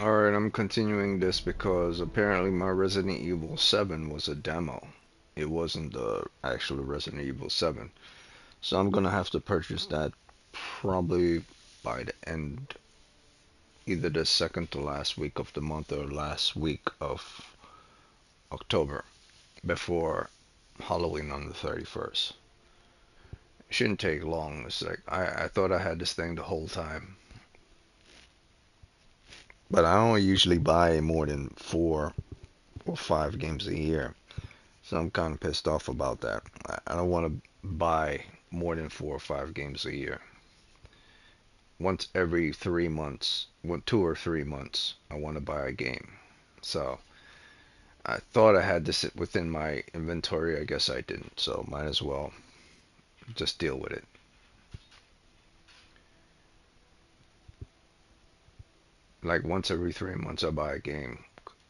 Alright, I'm continuing this because apparently my Resident Evil 7 was a demo. It wasn't the actual Resident Evil 7. So I'm gonna have to purchase that probably by the end, either the second to last week of the month or last week of October, before Halloween on the 31st. It shouldn't take long. It's like I thought I had this thing the whole time. But I don't usually buy more than 4 or 5 games a year. So I'm kind of pissed off about that. I don't want to buy more than 4 or 5 games a year. Once every 3 months, 2 or 3 months, I want to buy a game. So I thought I had this within my inventory. I guess I didn't. So might as well just deal with it. Like once every 3 months, I buy a game.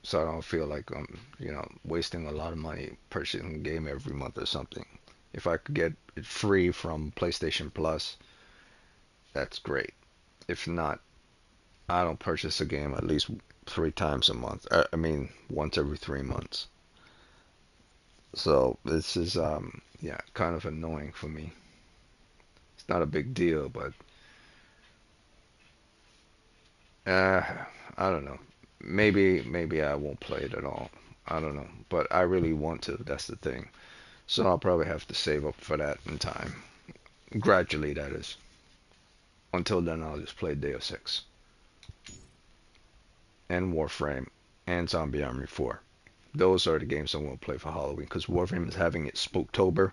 So I don't feel like I'm wasting a lot of money purchasing a game every month or something. If I could get it free from PlayStation Plus, that's great. If not, I don't purchase a game at least 3 times a month. I mean, once every 3 months. So this is yeah, kind of annoying for me. It's not a big deal, but uh, I don't know. Maybe I won't play it at all. I don't know, but I really want to. That's the thing. So I'll probably have to save up for that in time. Gradually, that is. Until then, I'll just play Deus Ex and Warframe and Zombie Army 4. Those are the games I'm going to play for Halloween because Warframe is having its Spooktober,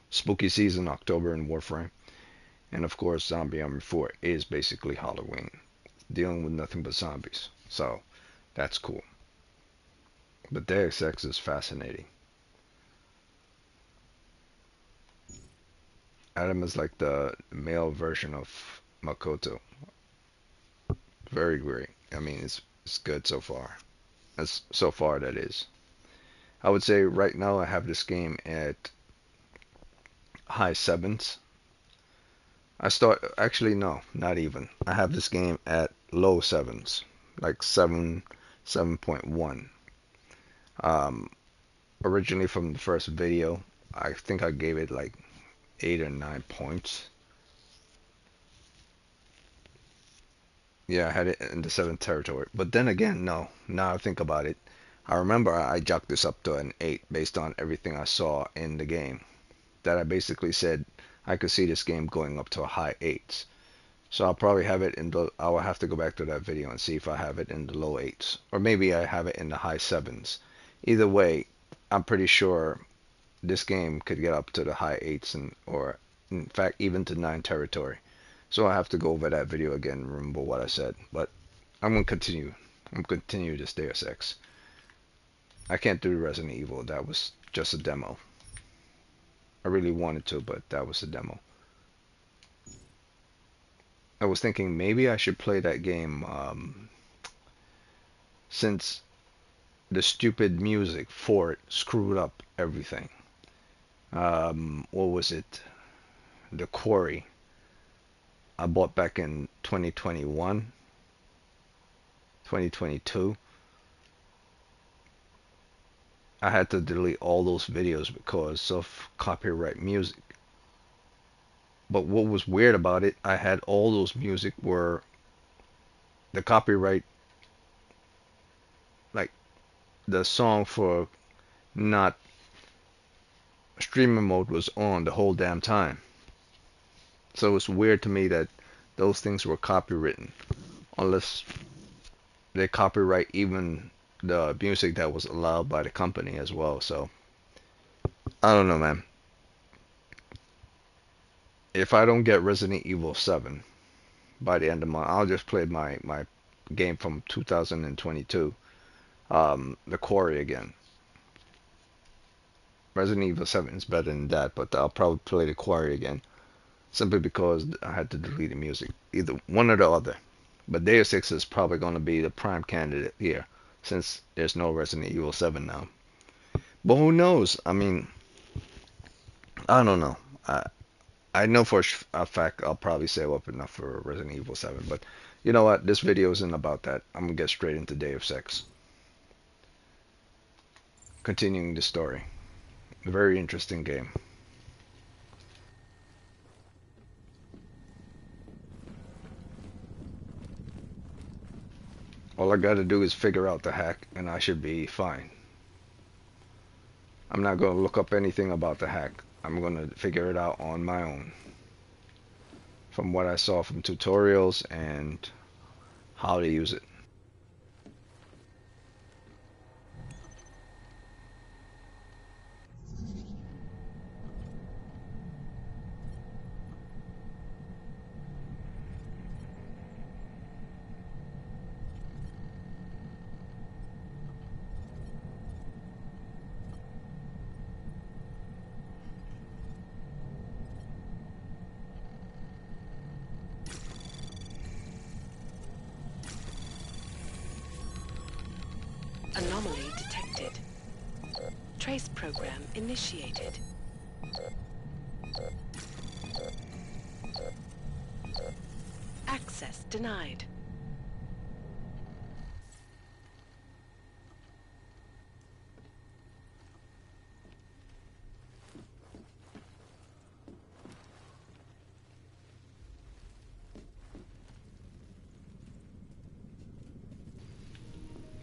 spooky season, October in Warframe. And of course, Zombie Army 4 is basically Halloween, dealing with nothing but zombies. So that's cool. But Deus Ex is fascinating. Adam is like the male version of Makoto. Very great. I mean, it's good so far. As so far that is. I would say right now I have this game at high sevens. I start actually no, not even. I have this game at low sevens, like 7.1. Um, Originally from the first video, I think I gave it like 8 or 9 points. Yeah, I had it in the seventh territory. But then again, no. Now I think about it, I remember I jocked this up to an 8 based on everything I saw in the game. That I basically said I could see this game going up to a high 8s. So I'll probably have it in the. I will have to go back to that video and see if I have it in the low 8s, or maybe I have it in the high 7s. Either way, I'm pretty sure this game could get up to the high 8s and or in fact even to 9 territory. So I have to go over that video again and remember what I said. But I'm gonna continue. I'm gonna continue this Deus Ex. I can't do Resident Evil. That was just a demo. I really wanted to, but that was a demo. I was thinking maybe I should play that game since the stupid music for it screwed up everything. What was it? The Quarry. I bought back in 2021, 2022. I had to delete all those videos because of copyright music. But what was weird about it, I had all those music were the copyright, like the song for not streaming mode was on the whole damn time. So it's weird to me that those things were copywritten, unless they copyright even the music that was allowed by the company as well. So I don't know, man. If I don't get Resident Evil 7 by the end of the month, I'll just play my game from 2022, The Quarry again. Resident Evil 7 is better than that, but I'll probably play The Quarry again simply because I had to delete the music, either one or the other. But Deus Ex is probably going to be the prime candidate here since there's no Resident Evil 7 now. But who knows? I mean, I don't know. I know for a fact I'll probably save up enough for Resident Evil 7, but you know what? This video isn't about that. I'm gonna get straight into Deus Ex. Continuing the story. A very interesting game. All I gotta do is figure out the hack and I should be fine. I'm not gonna look up anything about the hack. I'm gonna figure it out on my own. From what I saw from tutorials and how to use it. Anomaly detected. Trace program initiated. Access denied.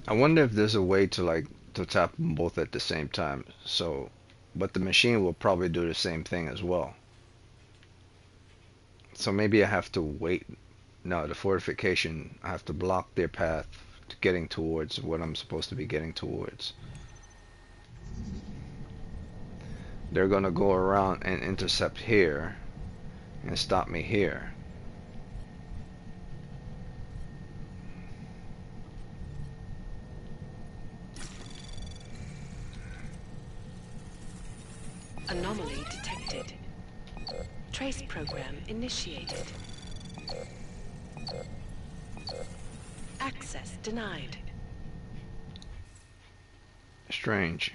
I wonder if there's a way to to tap them both at the same time. So, but the machine will probably do the same thing as well. So maybe I have to wait. No, the fortification, I have to block their path to getting towards what I'm supposed to be getting towards. They're gonna go around and intercept here and stop me here. Anomaly detected. Trace program initiated. Access denied. Strange.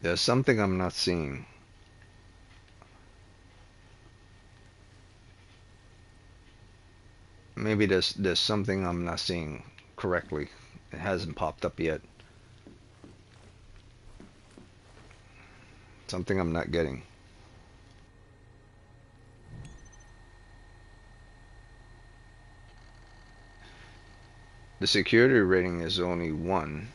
There's something I'm not seeing. Maybe there's something I'm not seeing correctly. It hasn't popped up yet. Something I'm not getting. The security rating is only 1.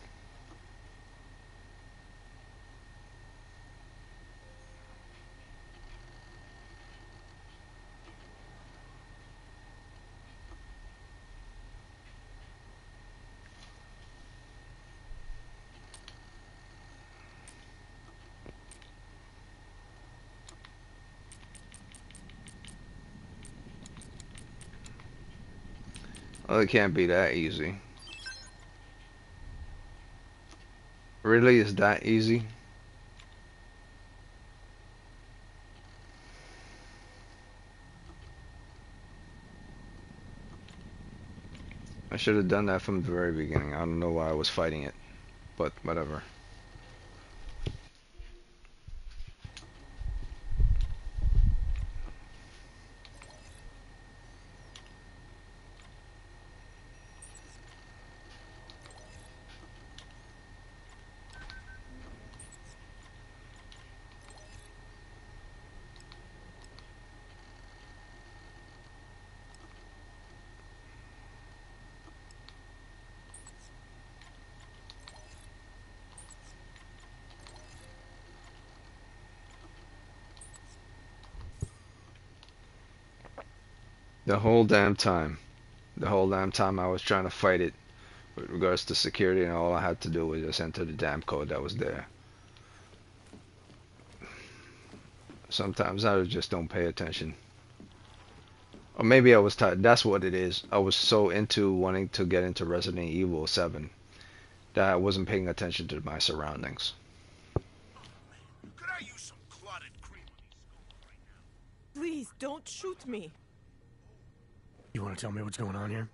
Well, it can't be that easy. Really, is that easy? I should have done that from the very beginning. I don't know why I was fighting it, but whatever. The whole damn time. The whole damn time I was trying to fight it with regards to security, and all I had to do was just enter the damn code that was there. Sometimes I just don't pay attention. Or maybe I was tired. That's what it is. I was so into wanting to get into Resident Evil 7 that I wasn't paying attention to my surroundings. Please, don't shoot me. You want to tell me what's going on here?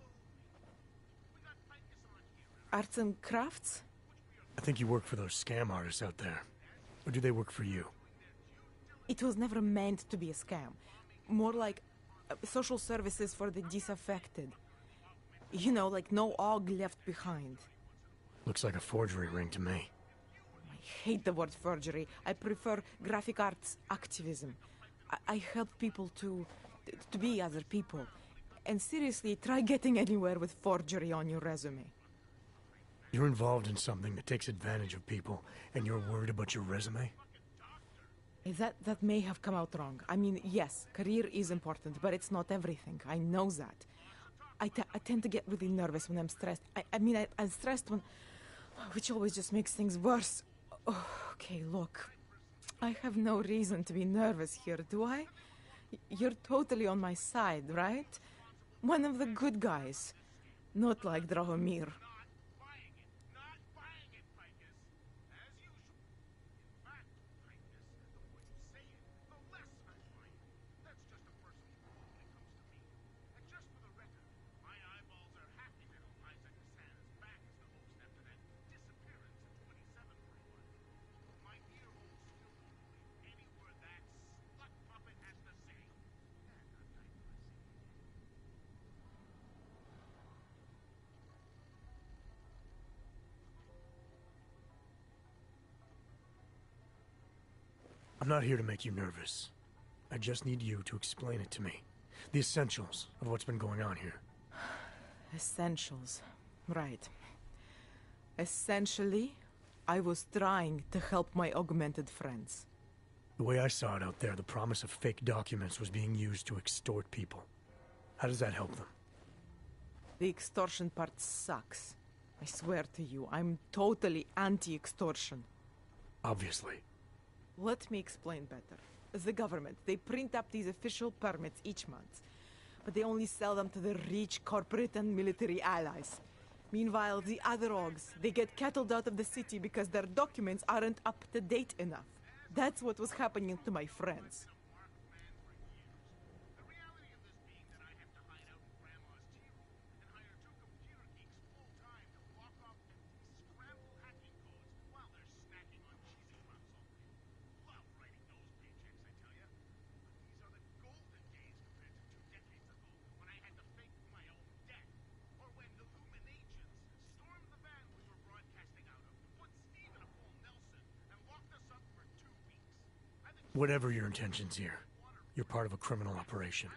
arts and crafts? I think you work for those scam artists out there. Or do they work for you? It was never meant to be a scam. More like social services for the disaffected. You know, like no og left behind. Looks like a forgery ring to me. I hate the word forgery. I prefer graphic arts activism. I help people to be other people. And seriously, try getting anywhere with forgery on your resume. You're involved in something that takes advantage of people, and you're worried about your resume? That may have come out wrong. I mean, yes, career is important, but it's not everything. I know that. I tend to get really nervous when I'm stressed. I'm stressed when... which always just makes things worse. Oh, okay, look. I have no reason to be nervous here, do I? You're totally on my side, right? One of the good guys. Not like Drahomir. I'm not here to make you nervous. I just need you to explain it to me. The essentials of what's been going on here. Essentials. Right. Essentially, I was trying to help my augmented friends. The way I saw it out there, the promise of fake documents was being used to extort people. How does that help them? The extortion part sucks. I swear to you, I'm totally anti-extortion. Obviously. Let me explain better. The government, they print up these official permits each month, but they only sell them to the rich corporate and military allies. Meanwhile, the other orgs, they get cattled out of the city because their documents aren't up to date enough. That's what was happening to my friends. Whatever your intentions here, you're part of a criminal operation.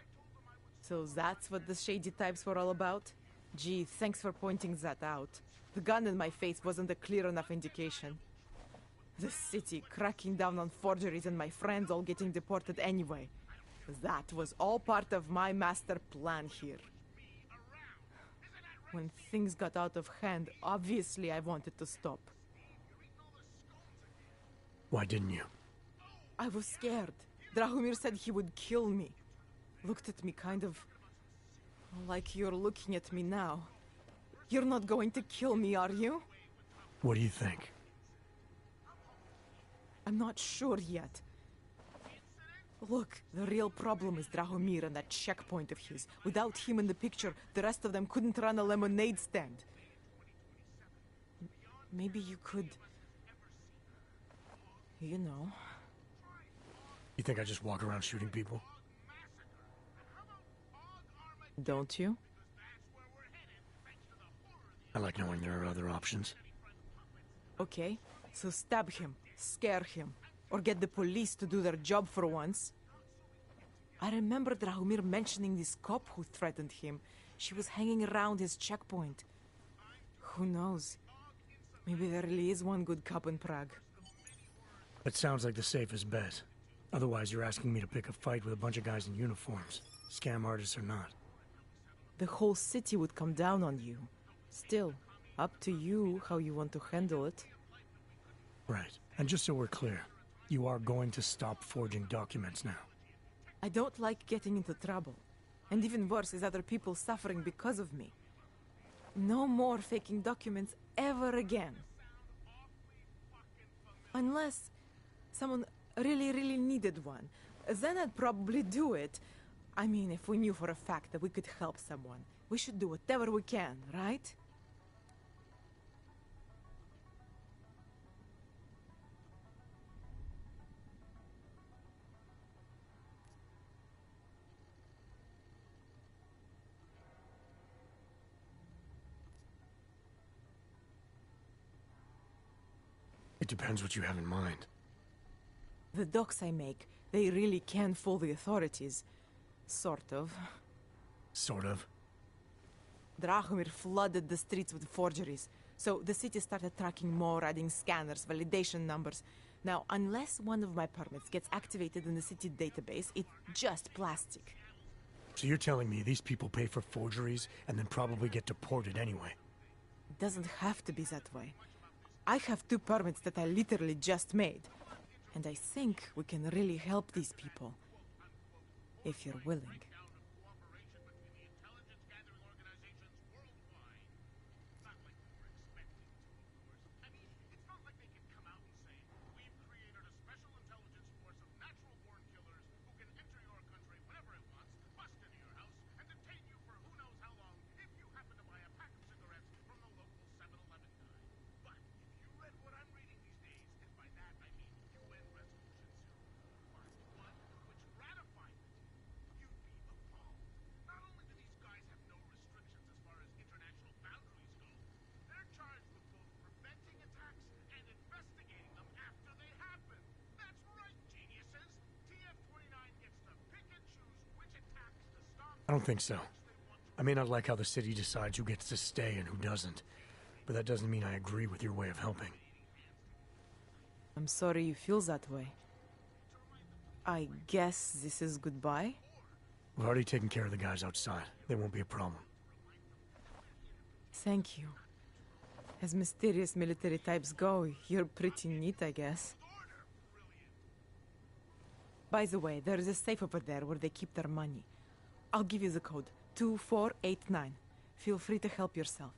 So that's what the shady types were all about? Gee, thanks for pointing that out. The gun in my face wasn't a clear enough indication. The city cracking down on forgeries and my friends all getting deported anyway. That was all part of my master plan here. When things got out of hand, obviously I wanted to stop. Why didn't you? I was scared. Drahomir said he would kill me. Looked at me kind of... like you're looking at me now. You're not going to kill me, are you? What do you think? I'm not sure yet. Look, the real problem is Drahomir and that checkpoint of his. Without him in the picture, the rest of them couldn't run a lemonade stand. Maybe you could... you know... You think I just walk around shooting people? Don't you? I like knowing there are other options. Okay, so stab him, scare him, or get the police to do their job for once. I remember Drahomir mentioning this cop who threatened him. She was hanging around his checkpoint. Who knows? Maybe there really is one good cop in Prague. That sounds like the safest bet. Otherwise, you're asking me to pick a fight with a bunch of guys in uniforms. Scam artists or not. The whole city would come down on you. Still, up to you how you want to handle it. Right. And just so we're clear, you are going to stop forging documents now. I don't like getting into trouble. And even worse is other people suffering because of me. No more faking documents ever again. Unless someone really needed one. Then I'd probably do it. I mean, if we knew for a fact that we could help someone, we should do whatever we can, right? depends what you have in mind. The docks I make, they really can fool the authorities. Sort of. Sort of. Drahomir flooded the streets with forgeries, so the city started tracking more, adding scanners, validation numbers. Now, unless one of my permits gets activated in the city database, it's just plastic. So you're telling me these people pay for forgeries and then probably get deported anyway? It doesn't have to be that way. I have 2 permits that I literally just made. And I think we can really help these people. If you're willing. I don't think so. I may not like how the city decides who gets to stay and who doesn't, but that doesn't mean I agree with your way of helping. I'm sorry you feel that way. I guess this is goodbye? We've already taken care of the guys outside. They won't be a problem. Thank you. As mysterious military types go, you're pretty neat, I guess. By the way, there is a safe over there where they keep their money. I'll give you the code. 2489. Feel free to help yourself.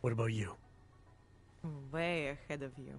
What about you? Way ahead of you.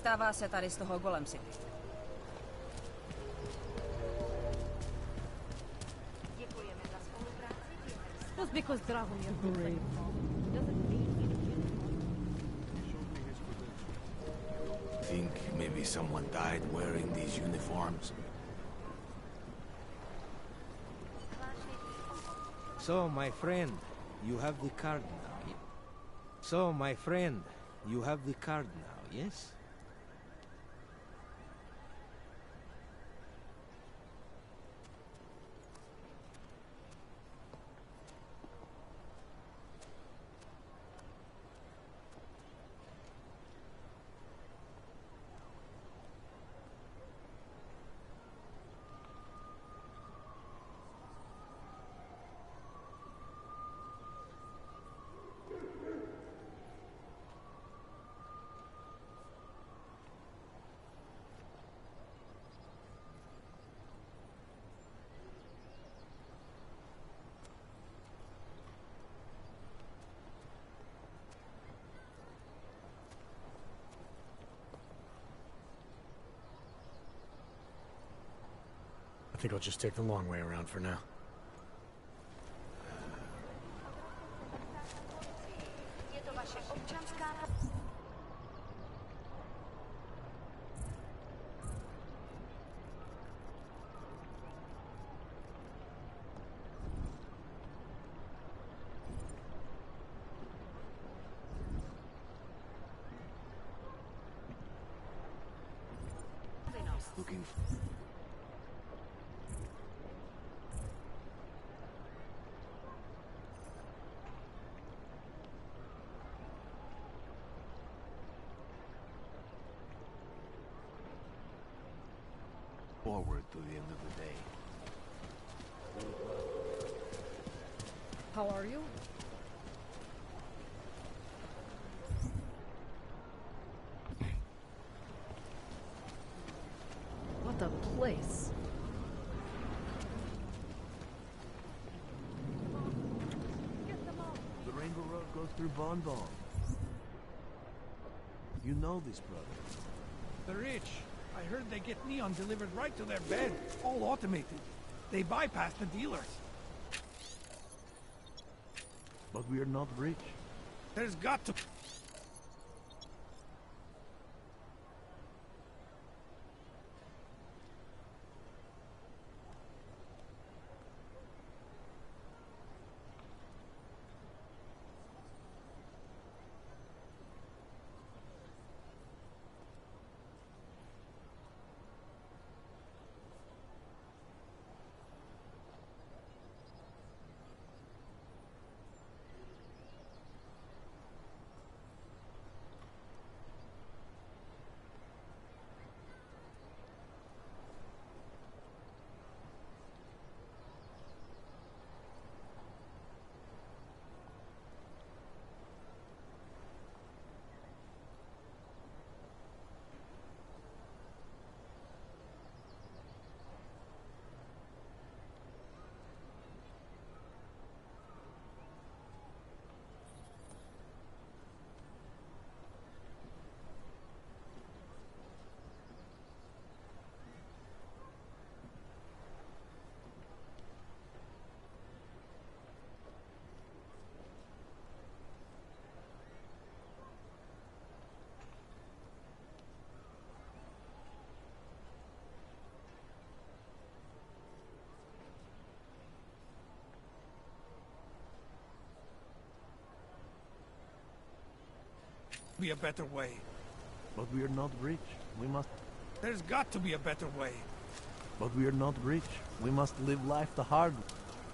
Stává se tady z toho Golem City. Děkujeme za spolupráci. Just because Dragon is brave doesn't mean Think maybe someone died wearing these uniforms? So, my friend, you have the card now. So, my friend, you have the card now, yes? I think I'll just take the long way around for now. Je to vaše občanská... Looking forward to the end of the day. How are you? What a place. The Rainbow Road goes through Bon Bon. You know this brother. The rich. I heard they get neon delivered right to their bed, all automated. They bypass the dealers. But we are not rich. There's got to... be a better way. But we are not rich. We must... There's got to be a better way. But we are not rich. We must live life the hard way.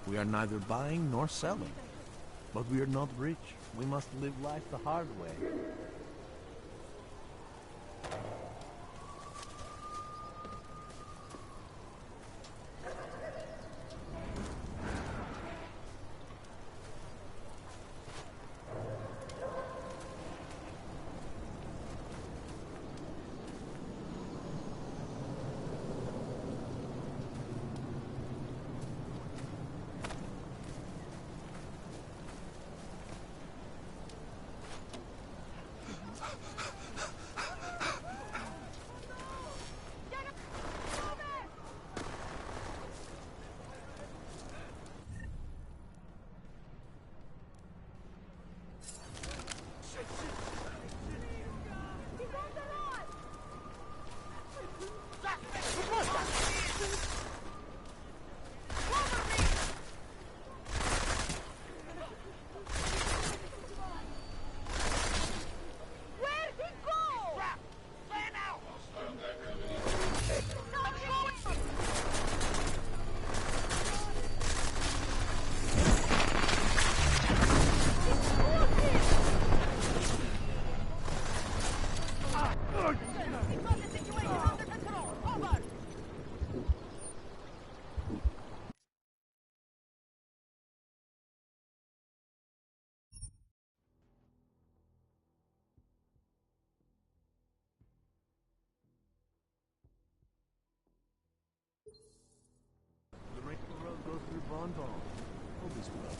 We are neither buying nor selling. But we are not rich. We must live life the hard way. bond on. All this blood.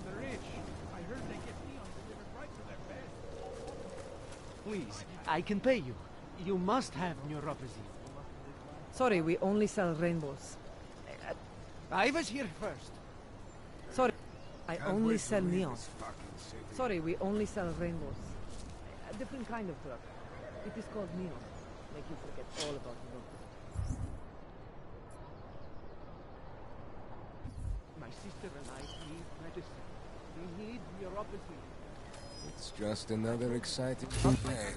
The rich. I heard they get neon delivered right to their bed. Please, I can pay you. You must have neuropathy. Sorry, we only sell rainbows. I was here first. Sorry, I only sell neon. Sorry, we only sell rainbows. A different kind of drug. It is called neon. Make you forget all about neuropathy. My sister and I need medicine. We need neuropathy. It's just another exciting day.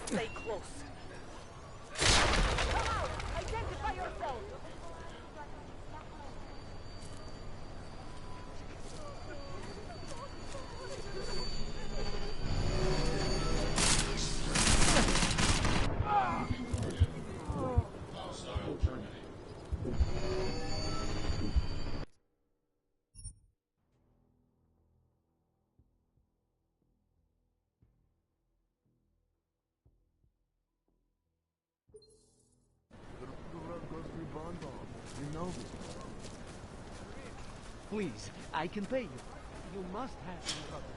Stay close. Come out! Identify yourself! Please, I can pay you. You must have neuropathy.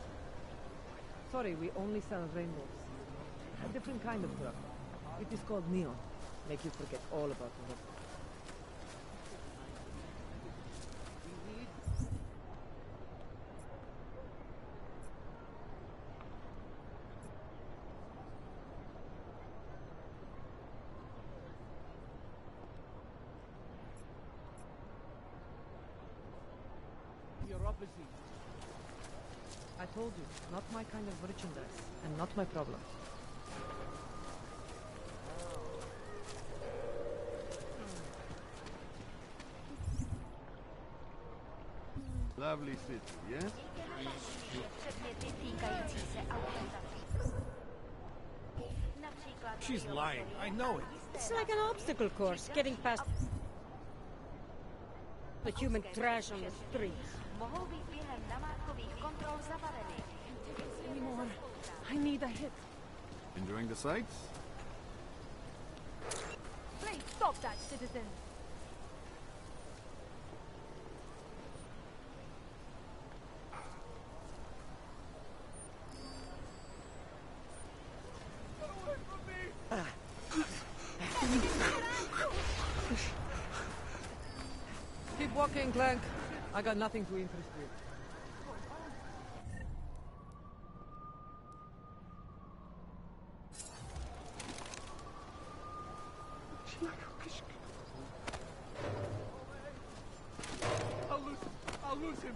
Sorry, we only sell rainbows. A different kind of drug. It is called neon. Make you forget all about neuropathy. Neuropathy. I told you, not my kind of merchandise, and not my problem. Lovely city, yes? She's lying. I know it. It's like an obstacle course, getting past the human trash on the streets. Anymore. I need a hit. Enjoying the sights? Please stop that, citizen. Keep walking, Clank. I got nothing to interest you. I'll lose him.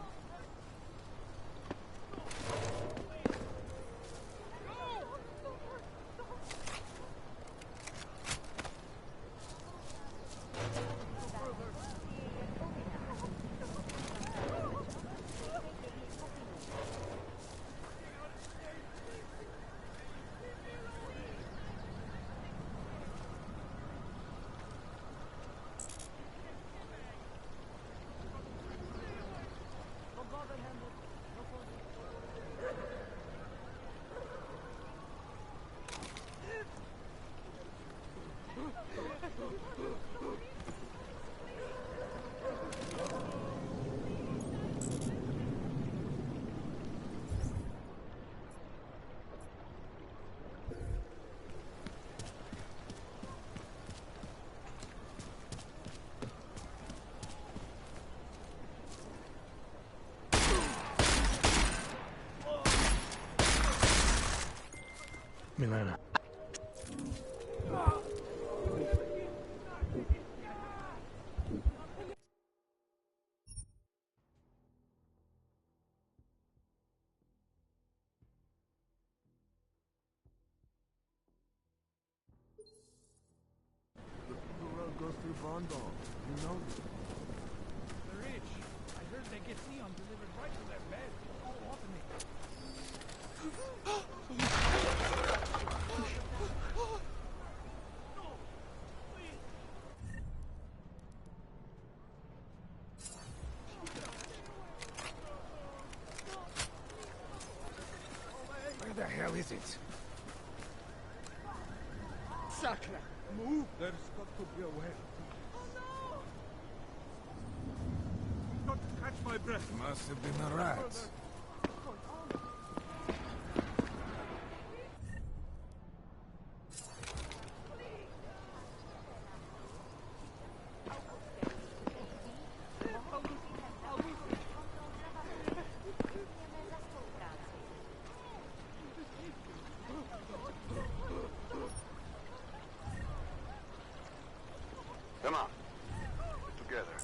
Milena. The road goes through Bondon. You know this. The rich. I heard they get neon delivered right to their bed. All automated. Where the hell is it? Sacra! Move! There's got to be a way. Got to catch my breath. Must have been the rats. Come on. Together.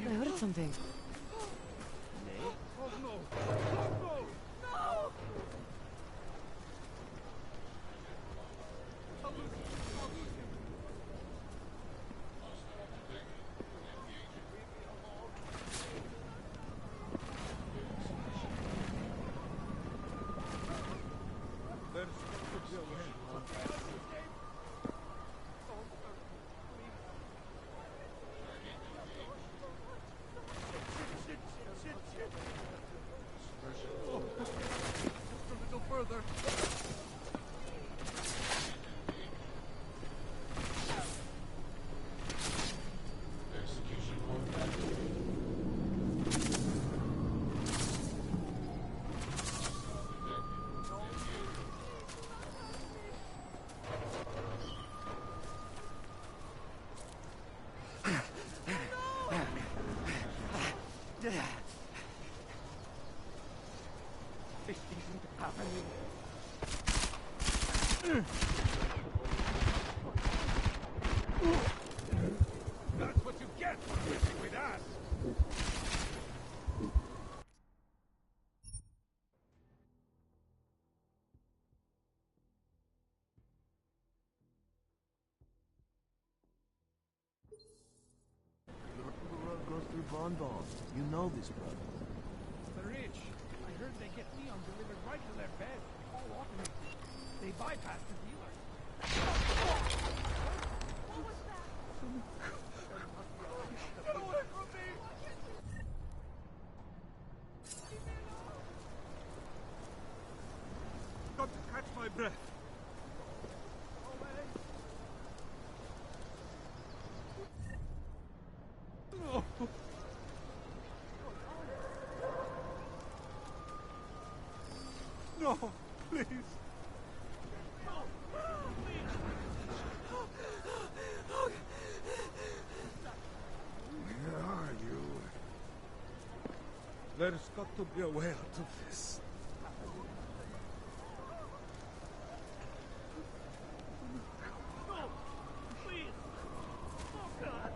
I heard something. This isn't happening. That's what you get for messing with us. The road goes through Bondon. You know this, brother. The rich. I heard they get neon delivered right to their bed. All automated. They bypass the dealer. What was that? Get away from me! Got to catch my breath. Oh, Please. Where are you? There's got to be a way out of this. No! Please! Oh, God!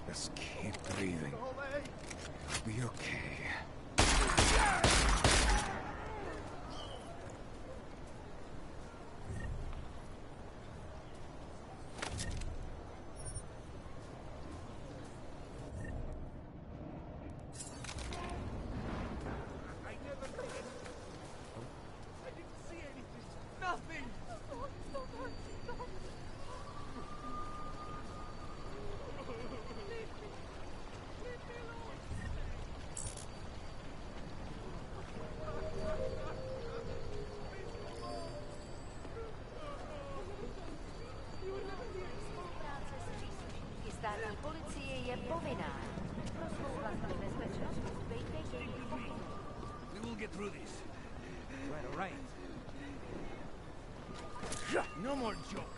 Just keep breathing. You'll be okay. We will get through this. Right, right. No more jokes.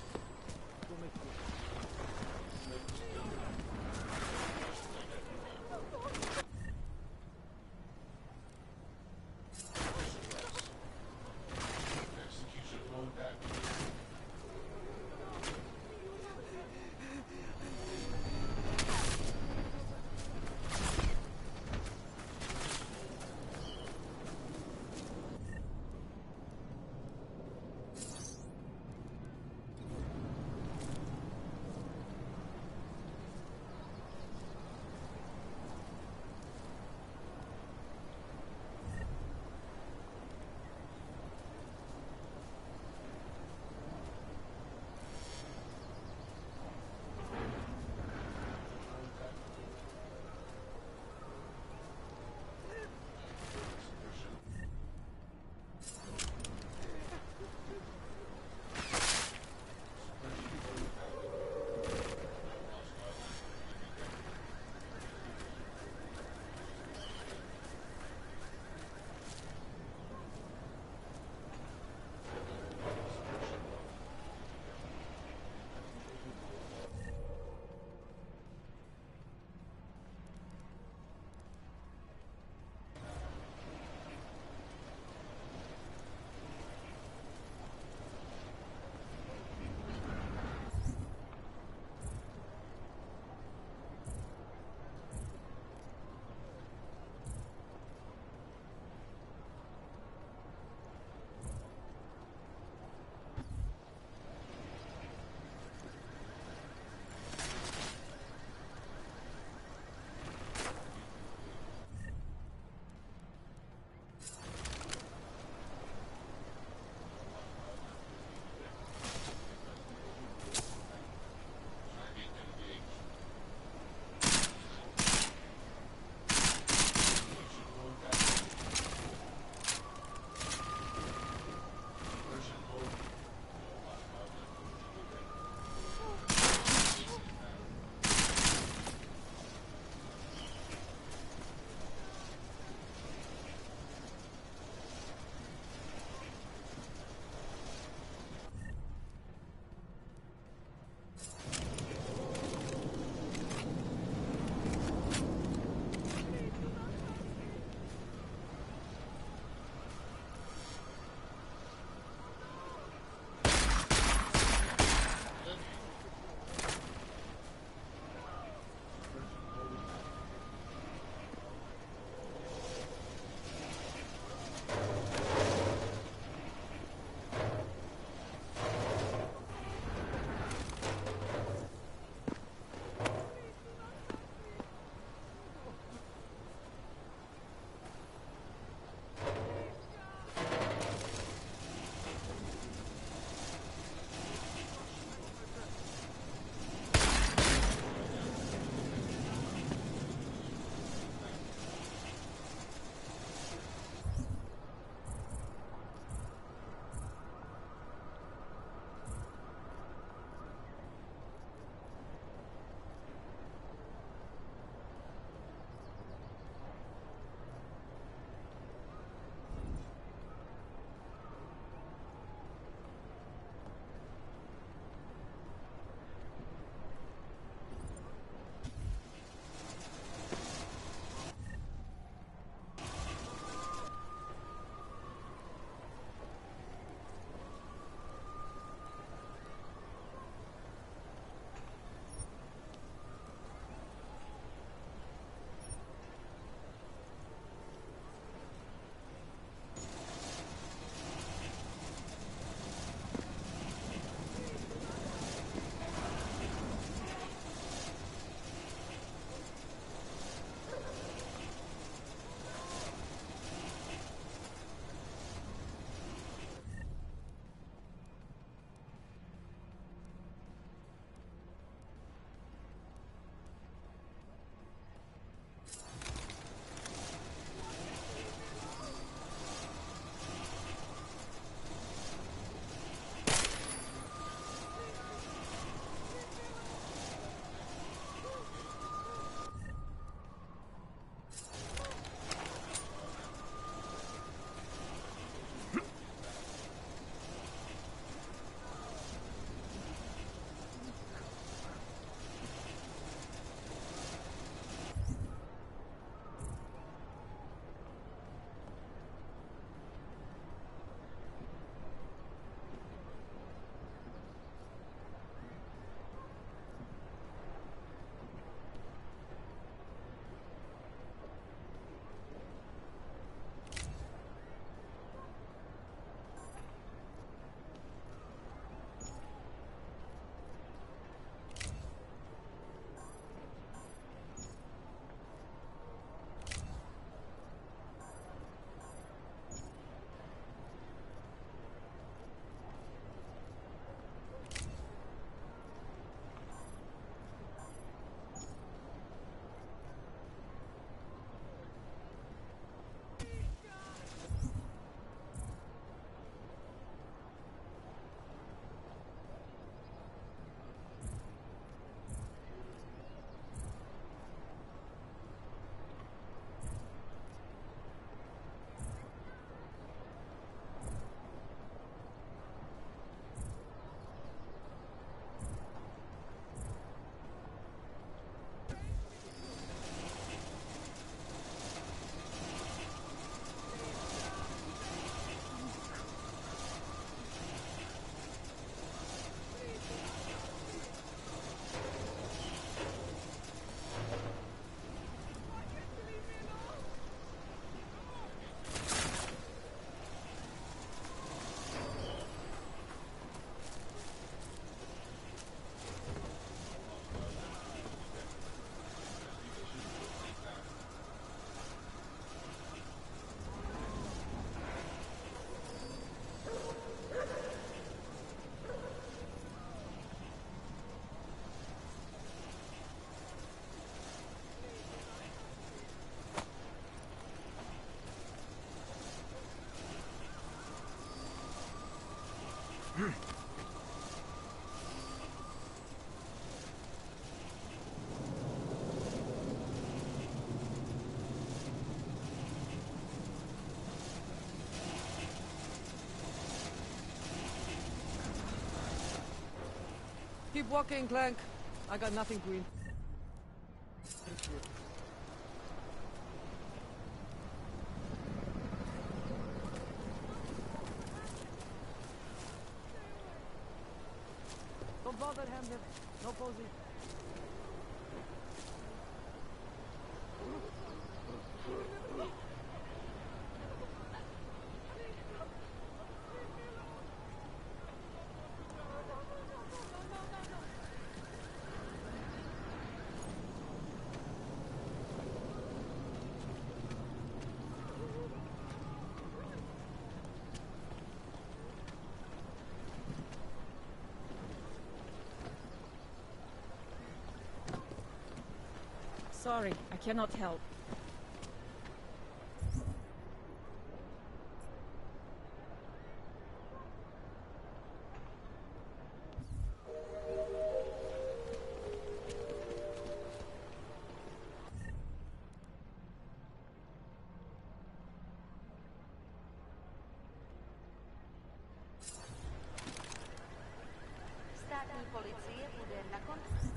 Keep walking, Clank. I got nothing to eat. Don't bother him. No posing. Sorry, I cannot help. Státní policie bude na konci.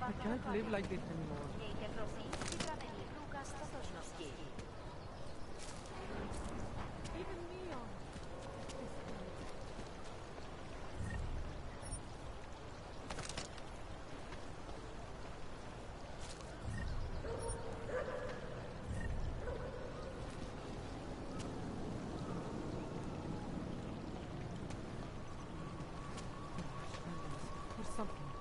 I can't live like this anymore. Mějte prosím připravený průkaz totožnosti. Even Neon. Or something.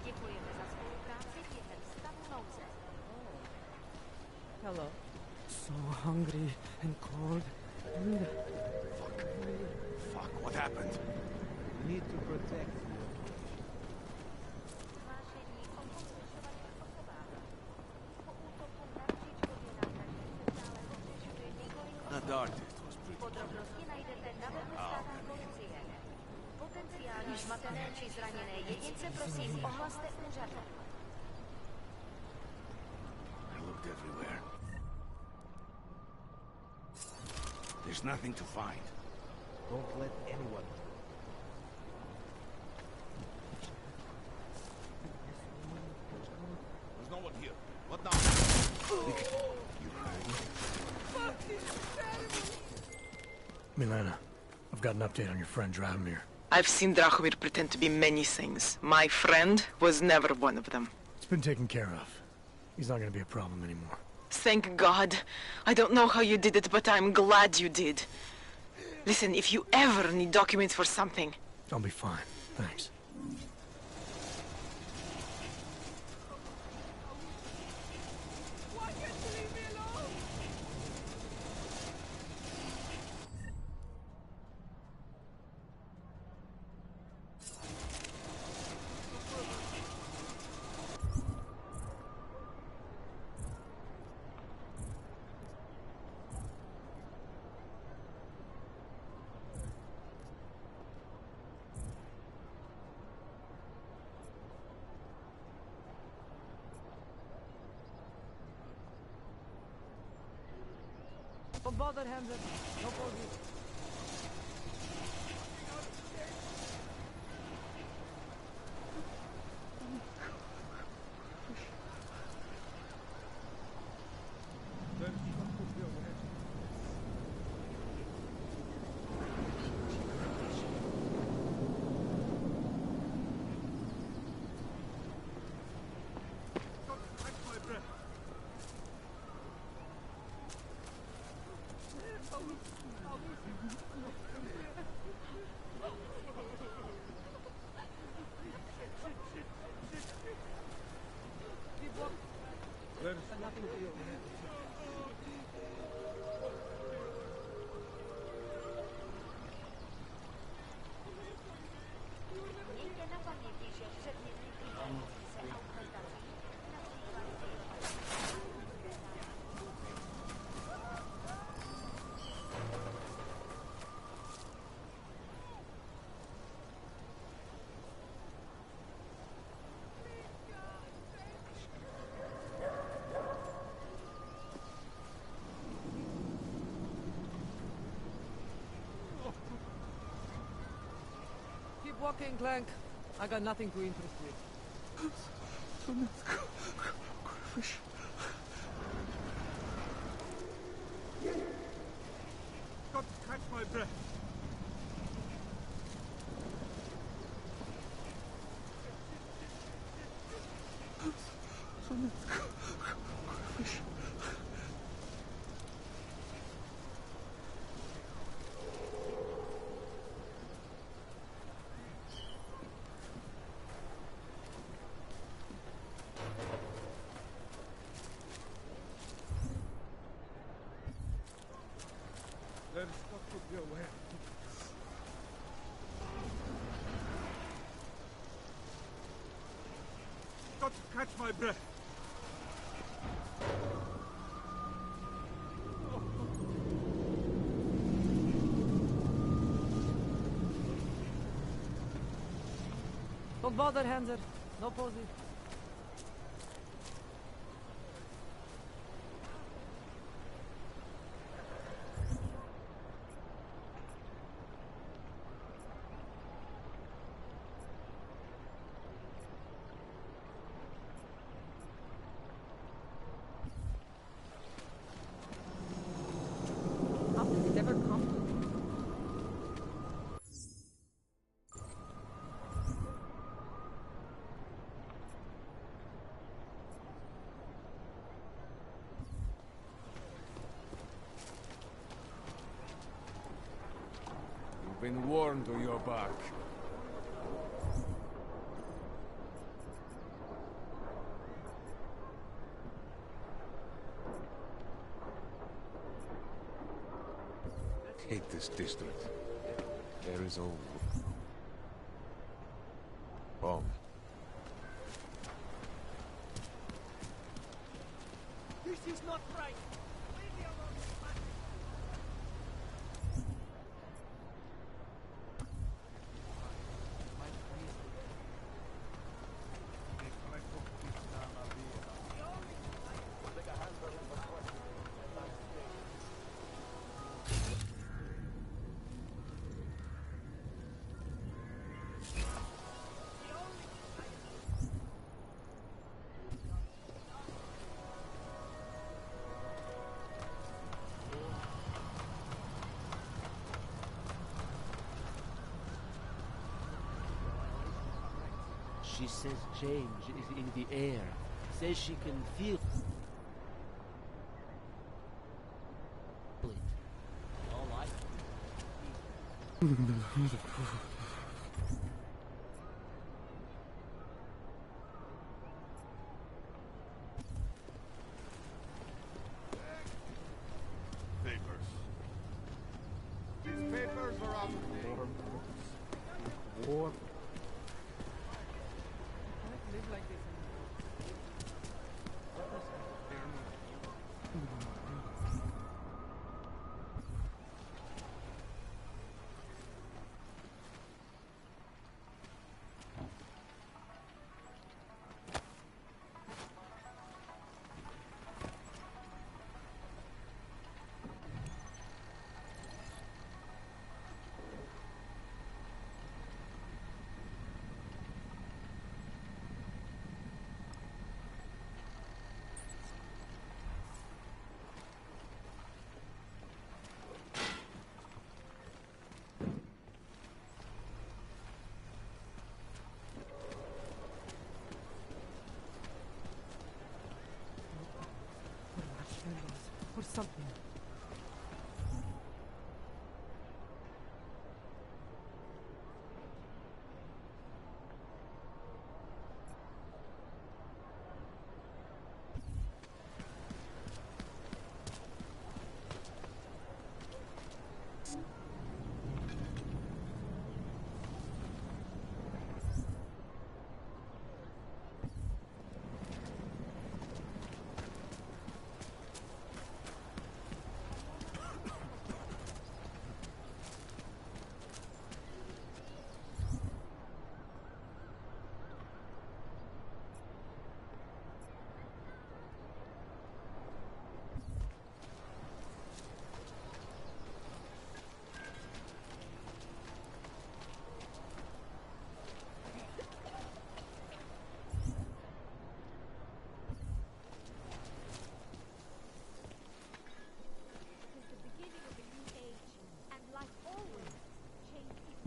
Děkujeme za spolupráci během stavu nouze. Hello. So hungry and cold. And... Fuck, what happened? We need to protect you. Hlášení o pohřešovaných osobách. Po útoku napříč kontinentálním stále pohřešuje několik That artist was pretty. Podrobnosti najdete na webu státní policie. Potenciální zmatené či zraněné jedince prosím ohlaste úřadu. I looked everywhere. There's nothing to find. Don't let anyone. There's no one here. What now? You heard me? Milena, I've got an update on your friend Drahomir. I've seen Drahomir pretend to be many things. My friend was never one of them. It's been taken care of. He's not gonna be a problem anymore. Thank God. I don't know how you did it, but I'm glad you did. Listen, if you ever need documents for something... I'll be fine. Thanks. Don't bother him. No posing. Keep walking, Clank. I got nothing to interest you. Got to catch my breath. There's got to be a way. Got to catch my breath. Don't bother, Hanser. No posing. How did it ever come to me? You've been warned to your back. Hate this district. There is a bomb. This is not right. Leave me alone. She says change is in the air. Says she can feel it. All I Papers. These papers are out of War. Live like this. Or something.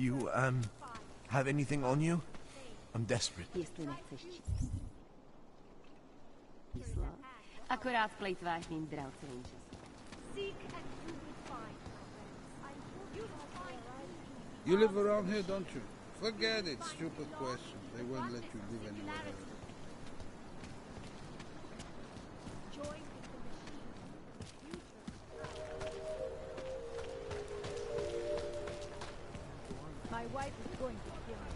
You, have anything on you? I'm desperate. Jestli nechceš číslo, akorát plejtváš mým drahoceným časem. You live around here, don't you? Forget it, stupid questions. They won't let you live anywhere else. My wife is going to kill me.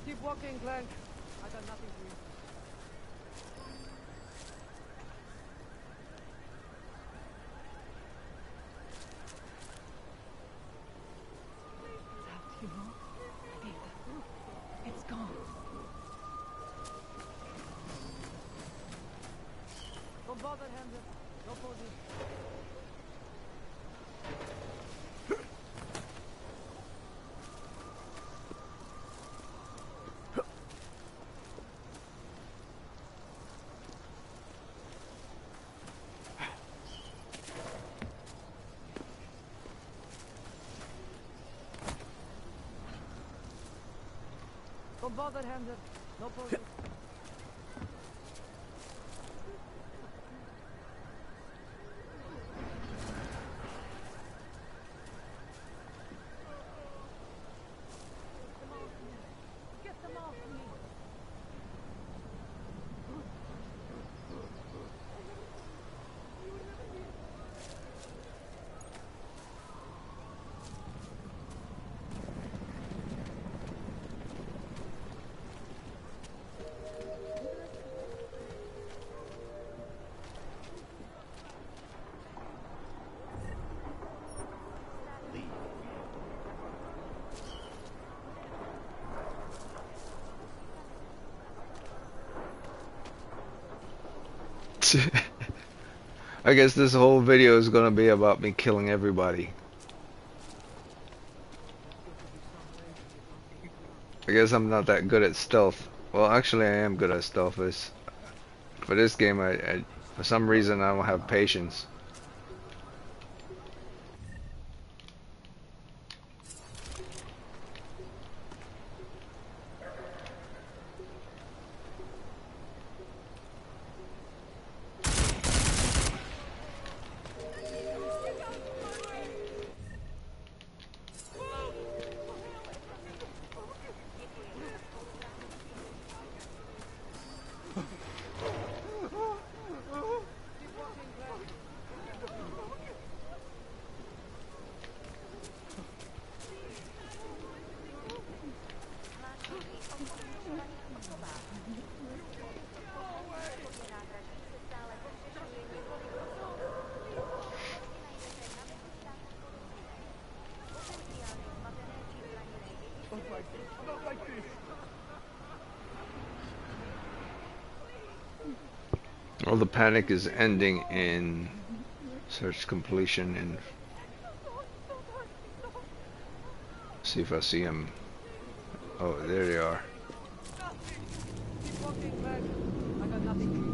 Keep walking, Clank. I got nothing for you. You know? It's gone. Don't bother, Hamza. No posing. Don't bother, Hamza. No posing. Get them off me. I guess this whole video is gonna be about me killing everybody. I guess I'm not that good at stealth. Well, actually I am good at stealth. For this game, I for some reason I don't have patience. All the panic is ending in search completion and see if I see him. Oh, there they are. Keep walking, Clank. I got nothing for you.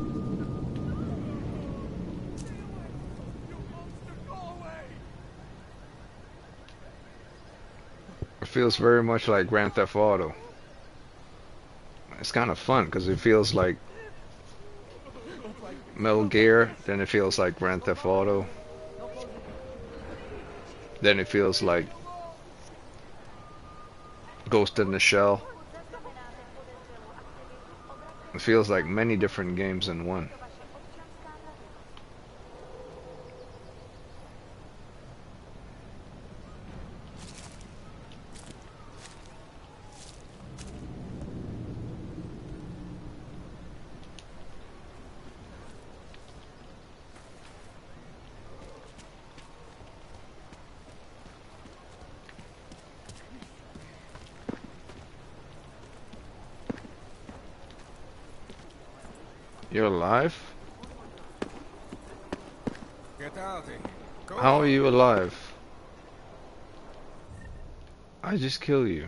It feels very much like Grand Theft Auto. It's kind of fun because it feels like Metal Gear, then it feels like Grand Theft Auto, then it feels like Ghost in the Shell. It feels like many different games in one. You're alive? Get out. Go How on. are you alive? I just kill you.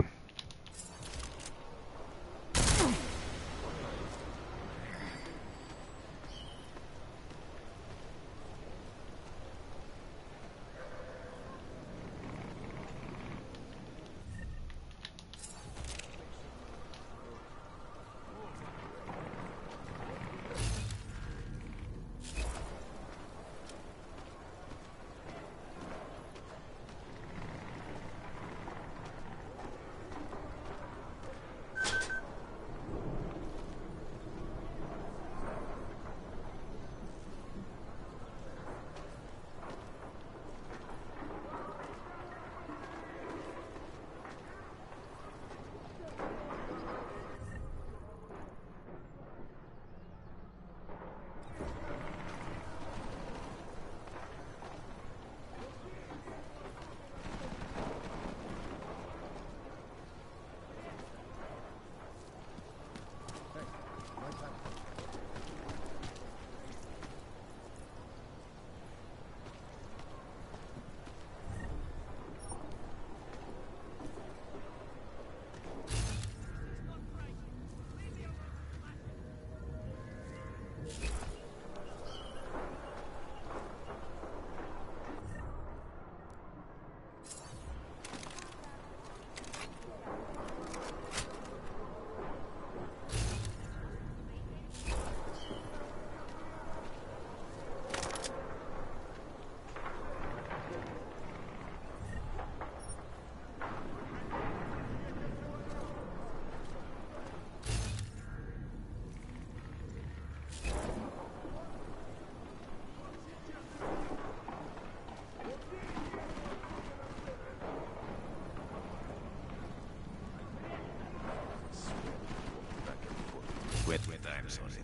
Wet times already.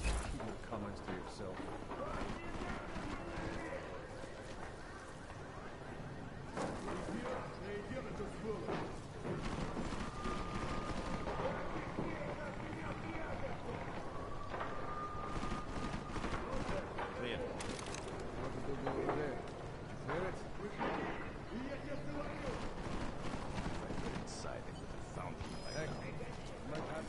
Keep your comments to yourself. Clear. What did they do over there? Hear it? Inside it with a fountain like Hey, that. might have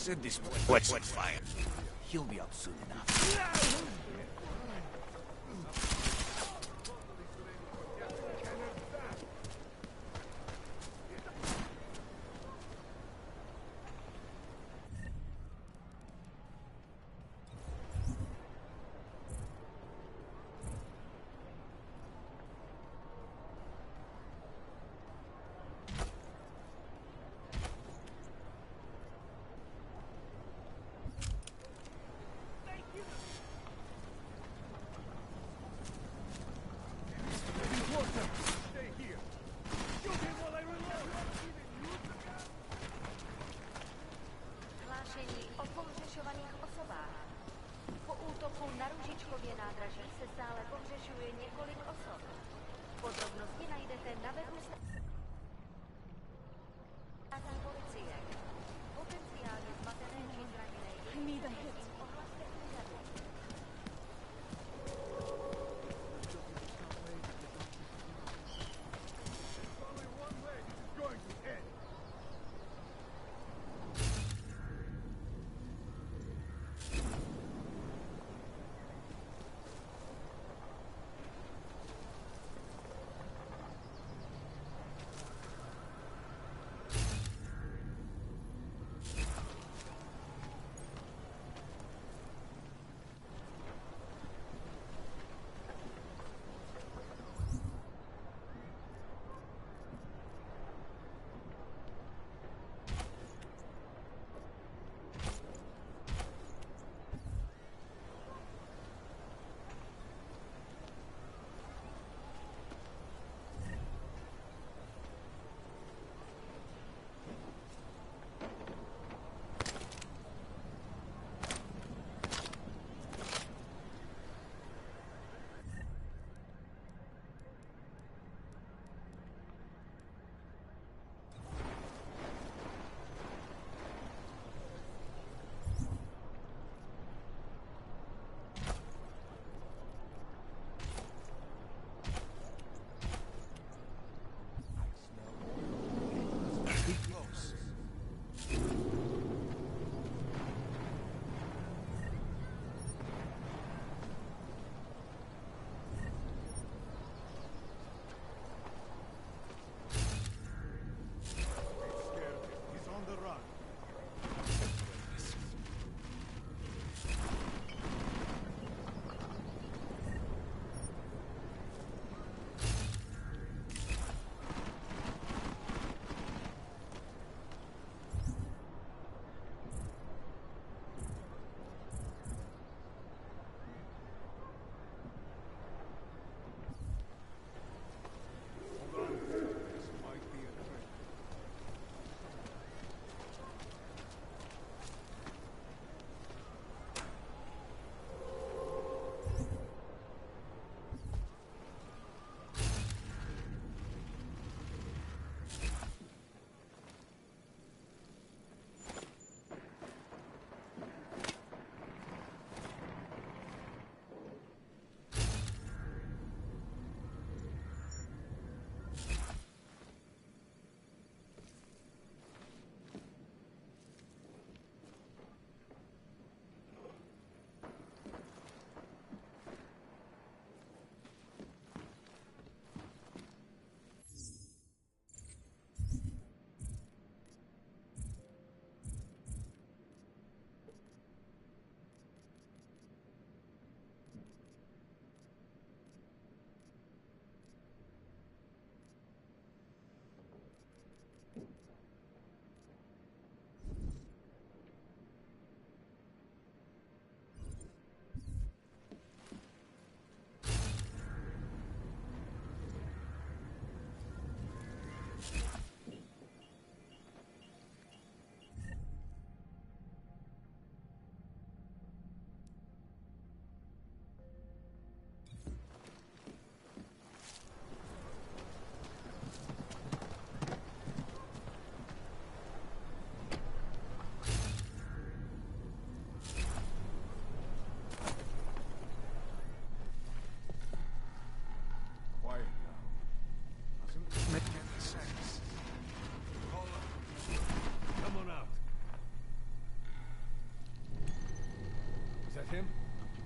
Set this place on fire. He'll be out soon enough. Hlášení o pohřešovaných osobách. Po útoku na Ružičkově nádraží se stále pohřešuje několik osob. Podrobnosti najdete na webu státní policie. Potenciálně zmatené či zraněné jedince ohlaste úřadu.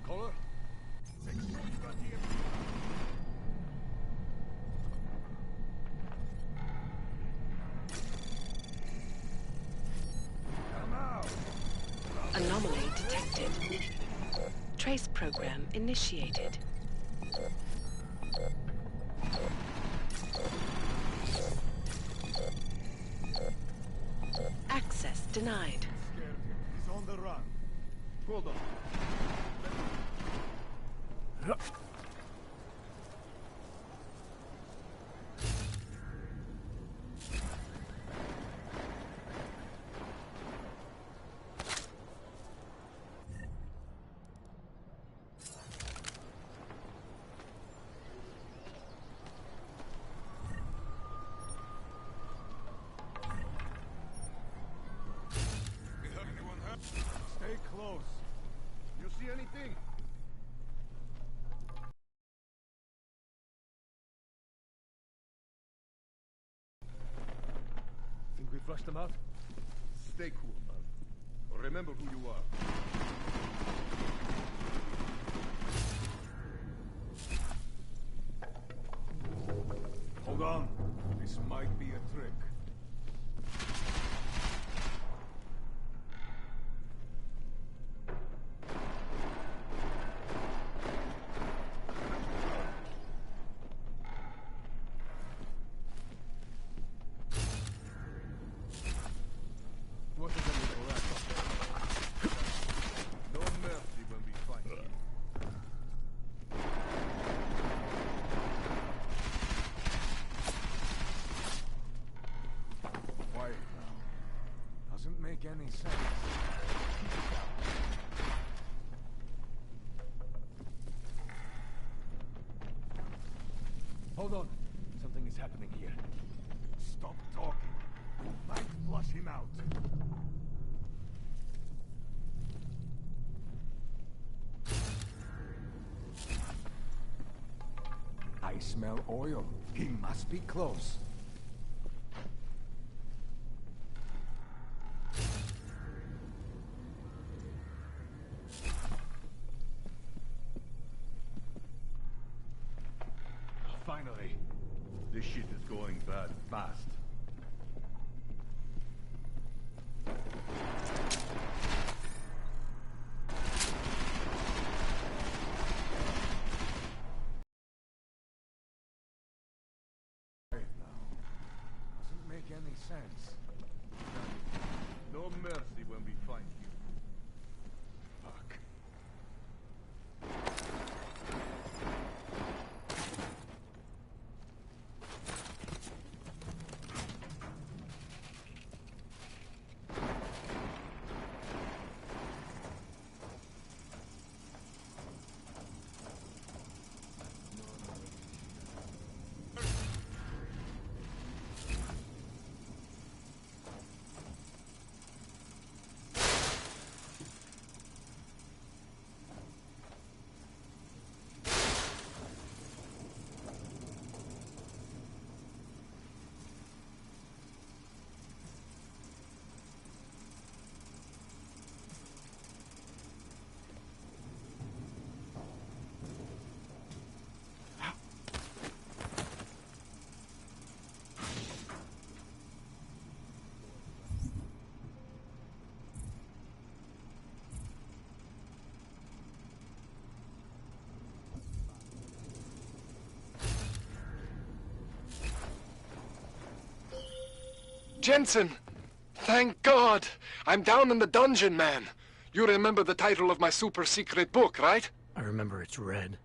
Caller? Come out! Anomaly detected. Trace program initiated. Access denied. He's on the run. Hold on. Stay close. You see anything? Think we flushed them out? Stay cool, man. Remember who you are. Hold on. This might be a trick. What is a little rat? No mercy when we find you. Quiet now. Doesn't make any sense. Hold on. Something is happening here. Stop talking. We might flush him out. I smell oil. He must be close. Finally. This shit is going bad fast. Right now. Doesn't make any sense. No mercy when we find you. Fuck. Jensen! Thank God! I'm down in the dungeon, man. You remember the title of my super secret book, right? I remember it's red.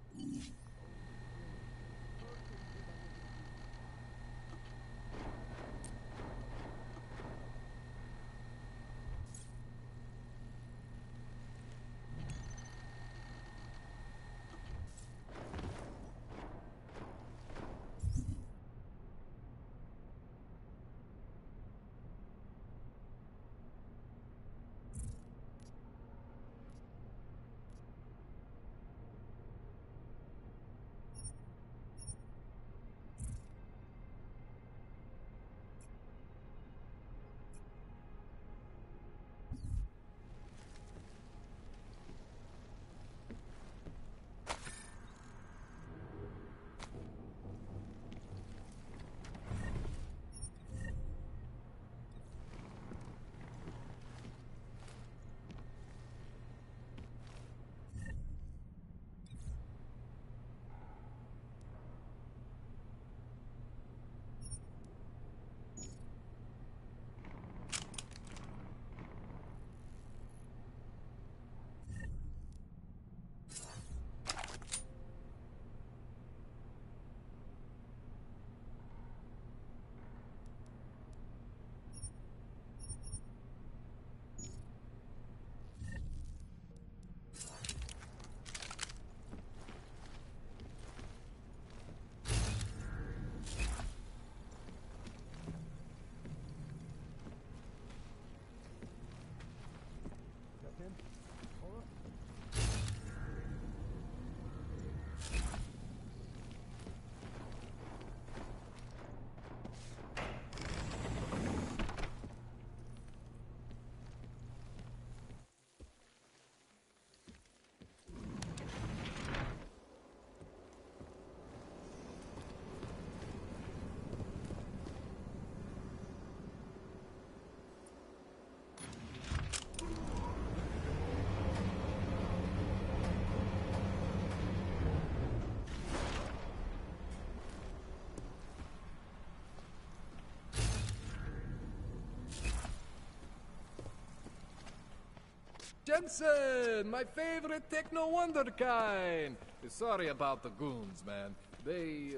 Jensen! My favorite techno wonderkind! Sorry about the goons, man. They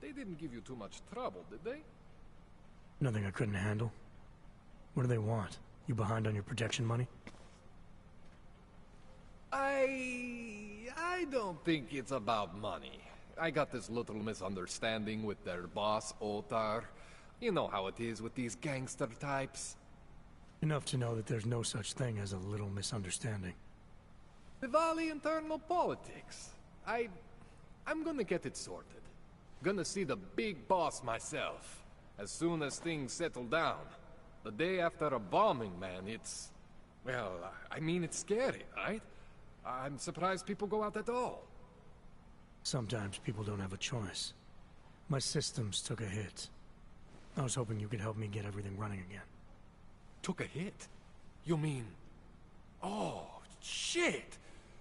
didn't give you too much trouble, did they? Nothing I couldn't handle. What do they want? You behind on your protection money? I don't think it's about money. I got this little misunderstanding with their boss, Otar. You know how it is with these gangster types. Enough to know that there's no such thing as a little misunderstanding. Diwali internal politics. I'm gonna get it sorted. Gonna see the big boss myself. As soon as things settle down. The day after a bombing, man, it's... Well, I mean, it's scary, right? I'm surprised people go out at all. Sometimes people don't have a choice. My systems took a hit. I was hoping you could help me get everything running again. Took a hit? You mean... Oh, shit!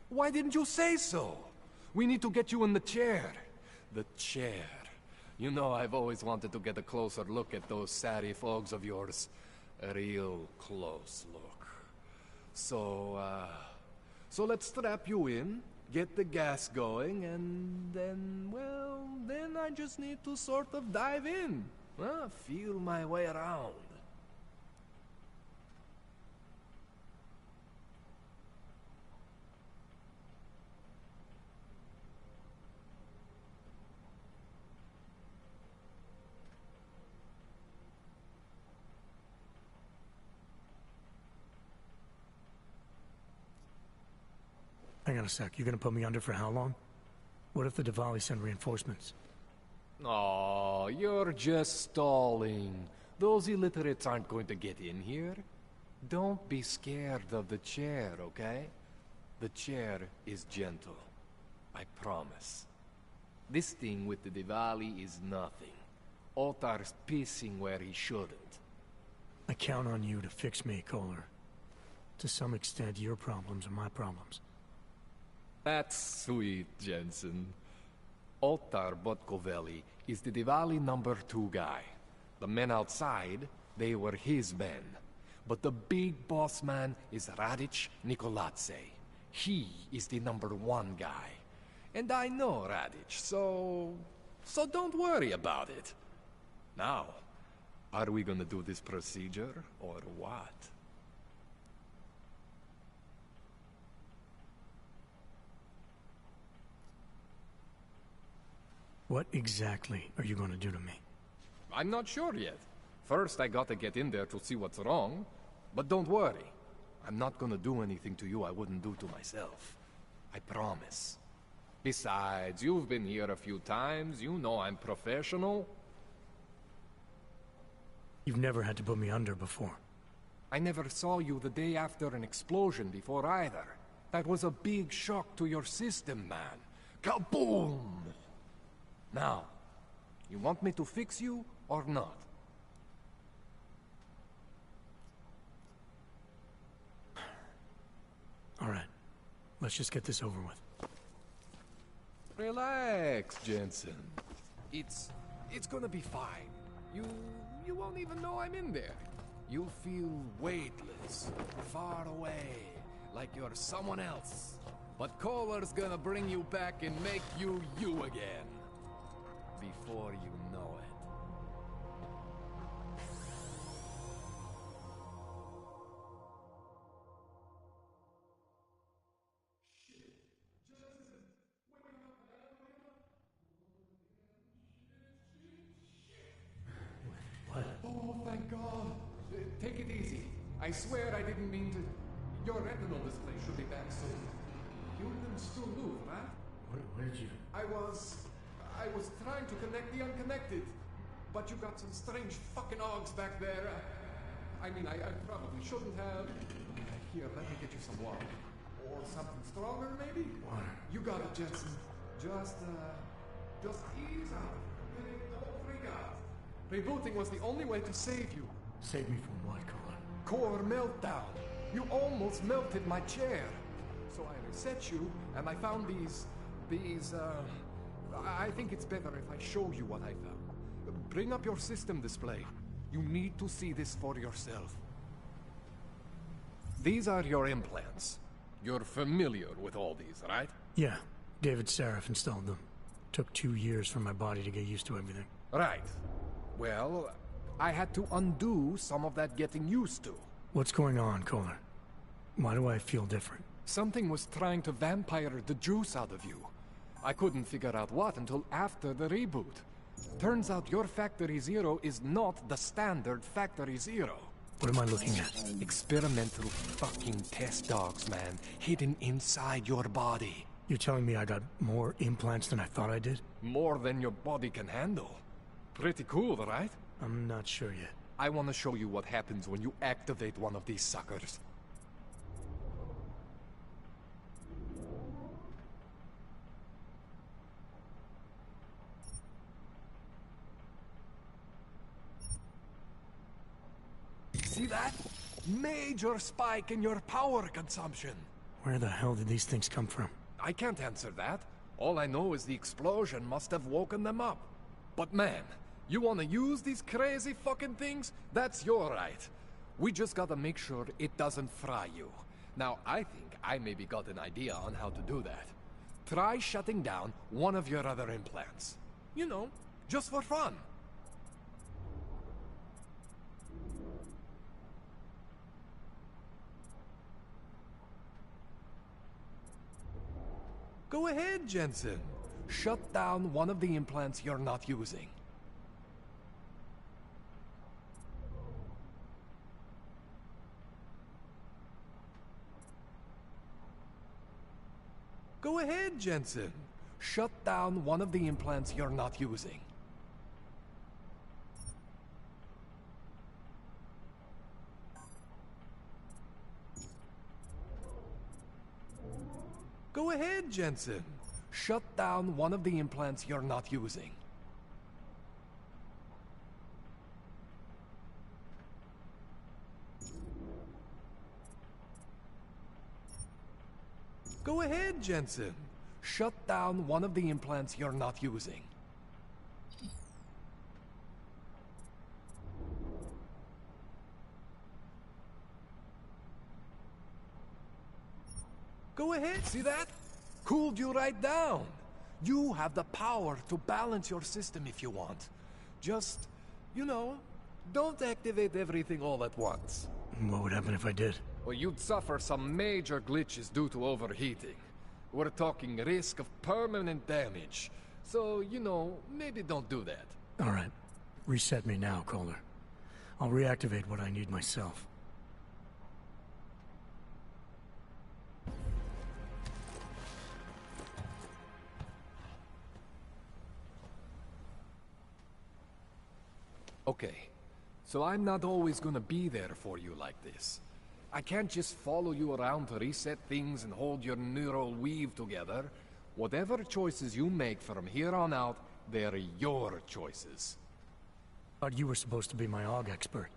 Why didn't you say so? We need to get you in the chair. The chair. You know, I've always wanted to get a closer look at those satty fogs of yours. A real close look. So let's strap you in, get the gas going, and then, well, then I just need to sort of dive in. Feel my way around. Hang on a sec, you gonna put me under for how long? What if the Diwali send reinforcements? Oh, you're just stalling. Those illiterates aren't going to get in here. Don't be scared of the chair, okay? The chair is gentle. I promise. This thing with the Diwali is nothing. Otar's pissing where he shouldn't. I count on you to fix me, Kohler. To some extent, your problems are my problems. That's sweet, Jensen. Otar Botkovelli is the Diwali #2 guy. The men outside, they were his men. But the big boss man is Radic Nikoladze. He is the #1 guy. And I know Radic, so don't worry about it. Now, are we gonna do this procedure, or what? What exactly are you going to do to me? I'm not sure yet. First, I gotta get in there to see what's wrong. But don't worry. I'm not gonna do anything to you I wouldn't do to myself. I promise. Besides, you've been here a few times. You know I'm professional. You've never had to put me under before. I never saw you the day after an explosion before either. That was a big shock to your system, man. Kaboom! Now, you want me to fix you or not? All right. Let's just get this over with. Relax, Jensen. It's gonna be fine. You won't even know I'm in there. You'll feel weightless, far away, like you're someone else. But Kohler's gonna bring you back and make you you again. Before you know it. What? Oh, thank God. Take it easy. I swear I didn't mean to... Your retinal display should be back soon. You can still move, right? Where did you... I was trying to connect the unconnected, but you got some strange fucking ogs back there. I mean, I probably shouldn't have. Here, let me get you some water. Or something stronger, maybe? Water. You got it, Jensen. Just ease out. Don't freak out. Rebooting was the only way to save you. Save me from what, Kohler? Core meltdown. You almost melted my chair. So I reset you, and I found these, I think it's better if I show you what I found. Bring up your system display. You need to see this for yourself. These are your implants. You're familiar with all these, right? Yeah, David Seraph installed them. Took 2 years for my body to get used to everything. Right. Well, I had to undo some of that getting used to. What's going on, Kohler? Why do I feel different? Something was trying to vampire the juice out of you. I couldn't figure out what until after the reboot. Turns out your Factory Zero is not the standard Factory Zero. What am I looking at? Experimental fucking test dogs, man. Hidden inside your body. You're telling me I got more implants than I thought I did? More than your body can handle. Pretty cool, right? I'm not sure yet. I want to show you what happens when you activate one of these suckers. See that? Major spike in your power consumption. Where the hell did these things come from? I can't answer that. All I know is the explosion must have woken them up. But man, you want to use these crazy fucking things? That's your right. We just gotta make sure it doesn't fry you. Now, I think I maybe got an idea on how to do that. Try shutting down one of your other implants. You know, just for fun. Go ahead, Jensen. Shut down one of the implants you're not using. Go ahead, Jensen. Shut down one of the implants you're not using. Go ahead, Jensen. Shut down one of the implants you're not using. Go ahead, Jensen. Shut down one of the implants you're not using. Go ahead, see that? Cooled you right down. You have the power to balance your system if you want. Just, you know, don't activate everything all at once. What would happen if I did? Well, you'd suffer some major glitches due to overheating. We're talking risk of permanent damage. So, you know, maybe don't do that. All right. Reset me now, Kohler. I'll reactivate what I need myself. Okay, so I'm not always gonna be there for you like this. I can't just follow you around to reset things and hold your neural weave together. Whatever choices you make from here on out, they're your choices. Thought you were supposed to be my AUG expert.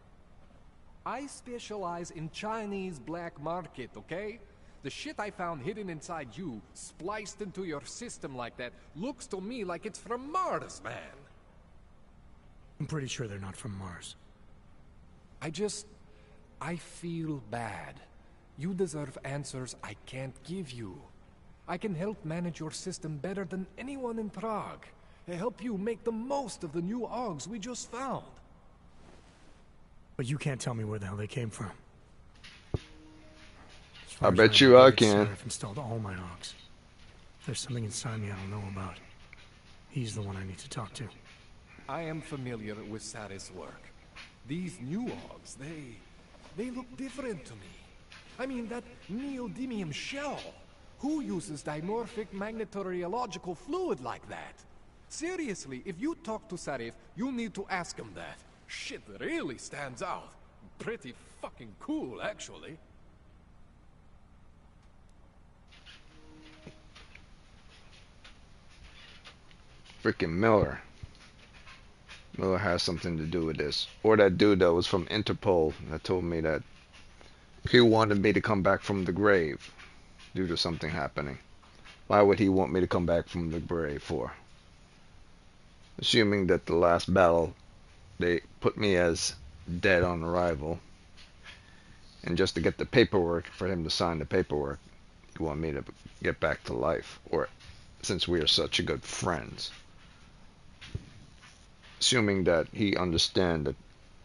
I specialize in Chinese black market, okay? The shit I found hidden inside you, spliced into your system like that, looks to me like it's from Mars, man. I'm pretty sure they're not from Mars. I feel bad. You deserve answers I can't give you. I can help manage your system better than anyone in Prague. Help you make the most of the new AUGs we just found. But you can't tell me where the hell they came from. I bet you I can. I've installed all my AUGs. There's something inside me I don't know about. He's the one I need to talk to. I am familiar with Sarah's work. These new AUGs, they look different to me. I mean, that neodymium shell. Who uses dimorphic magnetorheological fluid like that? Seriously, if you talk to Sarif, you need to ask him that. Shit really stands out. Pretty fucking cool, actually. Freaking Miller. Miller has something to do with this. Or that dude that was from Interpol that told me that he wanted me to come back from the grave due to something happening. Why would he want me to come back from the grave for? Assuming that the last battle they put me as dead on arrival, and just to get the paperwork for him to sign the paperwork. you want me to get back to life, or since we are such good friends. Assuming that he understand that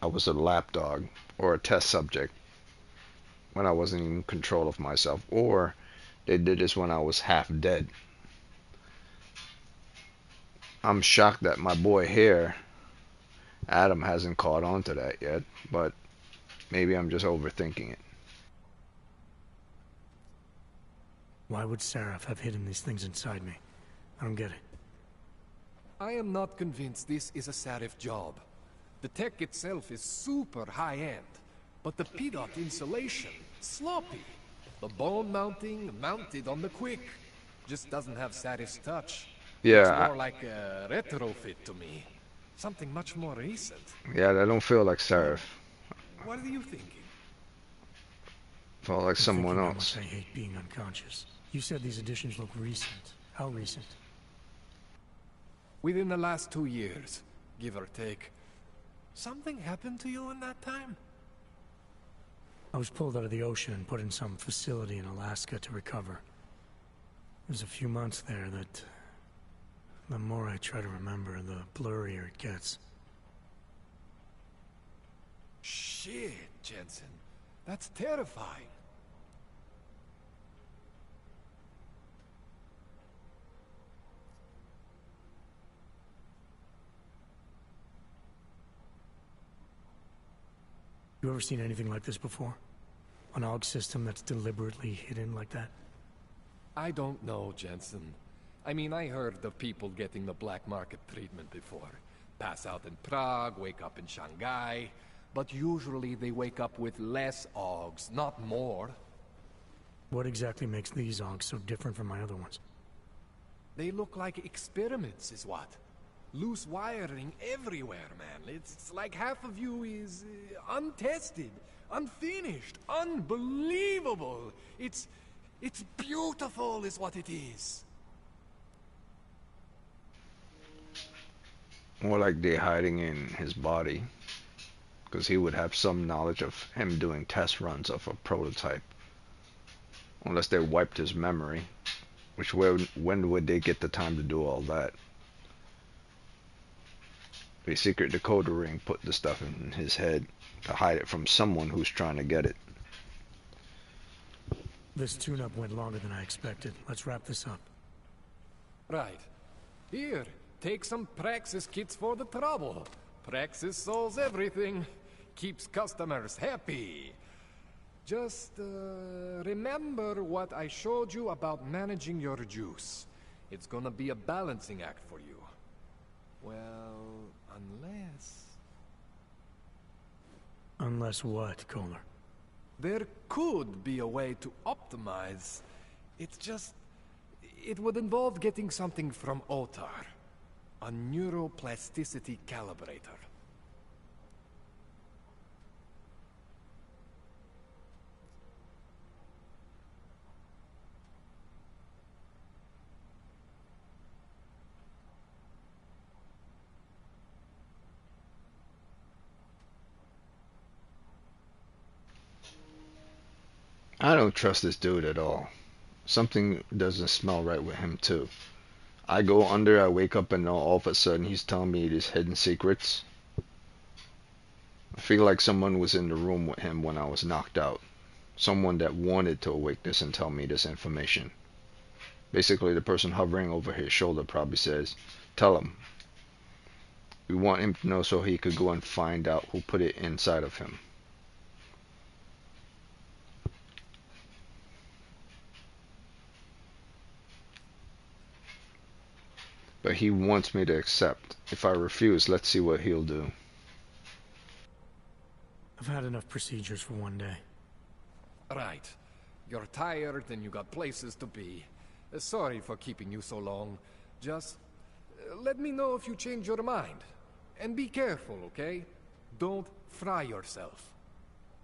I was a lapdog or a test subject when I wasn't in control of myself, or they did this when I was half dead. I'm shocked that my boy here, Adam, hasn't caught on to that yet, but maybe I'm just overthinking it. Why would Seraph have hidden these things inside me? I don't get it. I am not convinced this is a Seraph job. The tech itself is super high-end, but the PDOT insulation, sloppy. The bone mounting, mounted on the quick, just doesn't have Seraph's touch. Yeah, Looks more like a retrofit to me. Something much more recent. yeah, that don't feel like Seraph. What are you thinking? Felt like someone How else. much I hate being unconscious. You said these additions look recent. How recent? Within the last 2 years, give or take. Something happened to you in that time? I was pulled out of the ocean and put in some facility in Alaska to recover. There's a few months there that... the more I try to remember, the blurrier it gets. Shit, Jensen. That's terrifying. You ever seen anything like this before? An AUG system that's deliberately hidden like that? I don't know, Jensen. I mean, I heard of people getting the black market treatment before. Pass out in Prague, wake up in Shanghai. But usually they wake up with less AUGs, not more. What exactly makes these AUGs so different from my other ones? They look like experiments, is what? Loose wiring everywhere, man. It's like half of you is untested, unfinished, unbelievable. It's beautiful is what it is. More like they're hiding in his body, because he would have some knowledge of him doing test runs of a prototype. Unless they wiped his memory, which when would they get the time to do all that? The secret decoder ring put the stuff in his head to hide it from someone who's trying to get it. This tune-up went longer than I expected. Let's wrap this up. Right. Here, take some Praxis kits for the trouble. Praxis solves everything. Keeps customers happy. Just, remember what I showed you about managing your juice. It's gonna be a balancing act for you. Well, unless... Unless what, Kohler? There could be a way to optimize. It's just... it would involve getting something from Otar. A neuroplasticity calibrator. I don't trust this dude at all. Something doesn't smell right with him too. I go under, I wake up, and all of a sudden he's telling me these hidden secrets. I feel like someone was in the room with him when I was knocked out. Someone that wanted to awake this and tell me this information. Basically, the person hovering over his shoulder probably says, "Tell him. We want him to know so he could go and find out who put it inside of him." But he wants me to accept. If I refuse, let's see what he'll do. I've had enough procedures for one day. Right. You're tired and you got places to be. Sorry for keeping you so long. Just let me know if you change your mind. And be careful, okay? Don't fry yourself.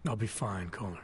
I'll be fine, Kohler.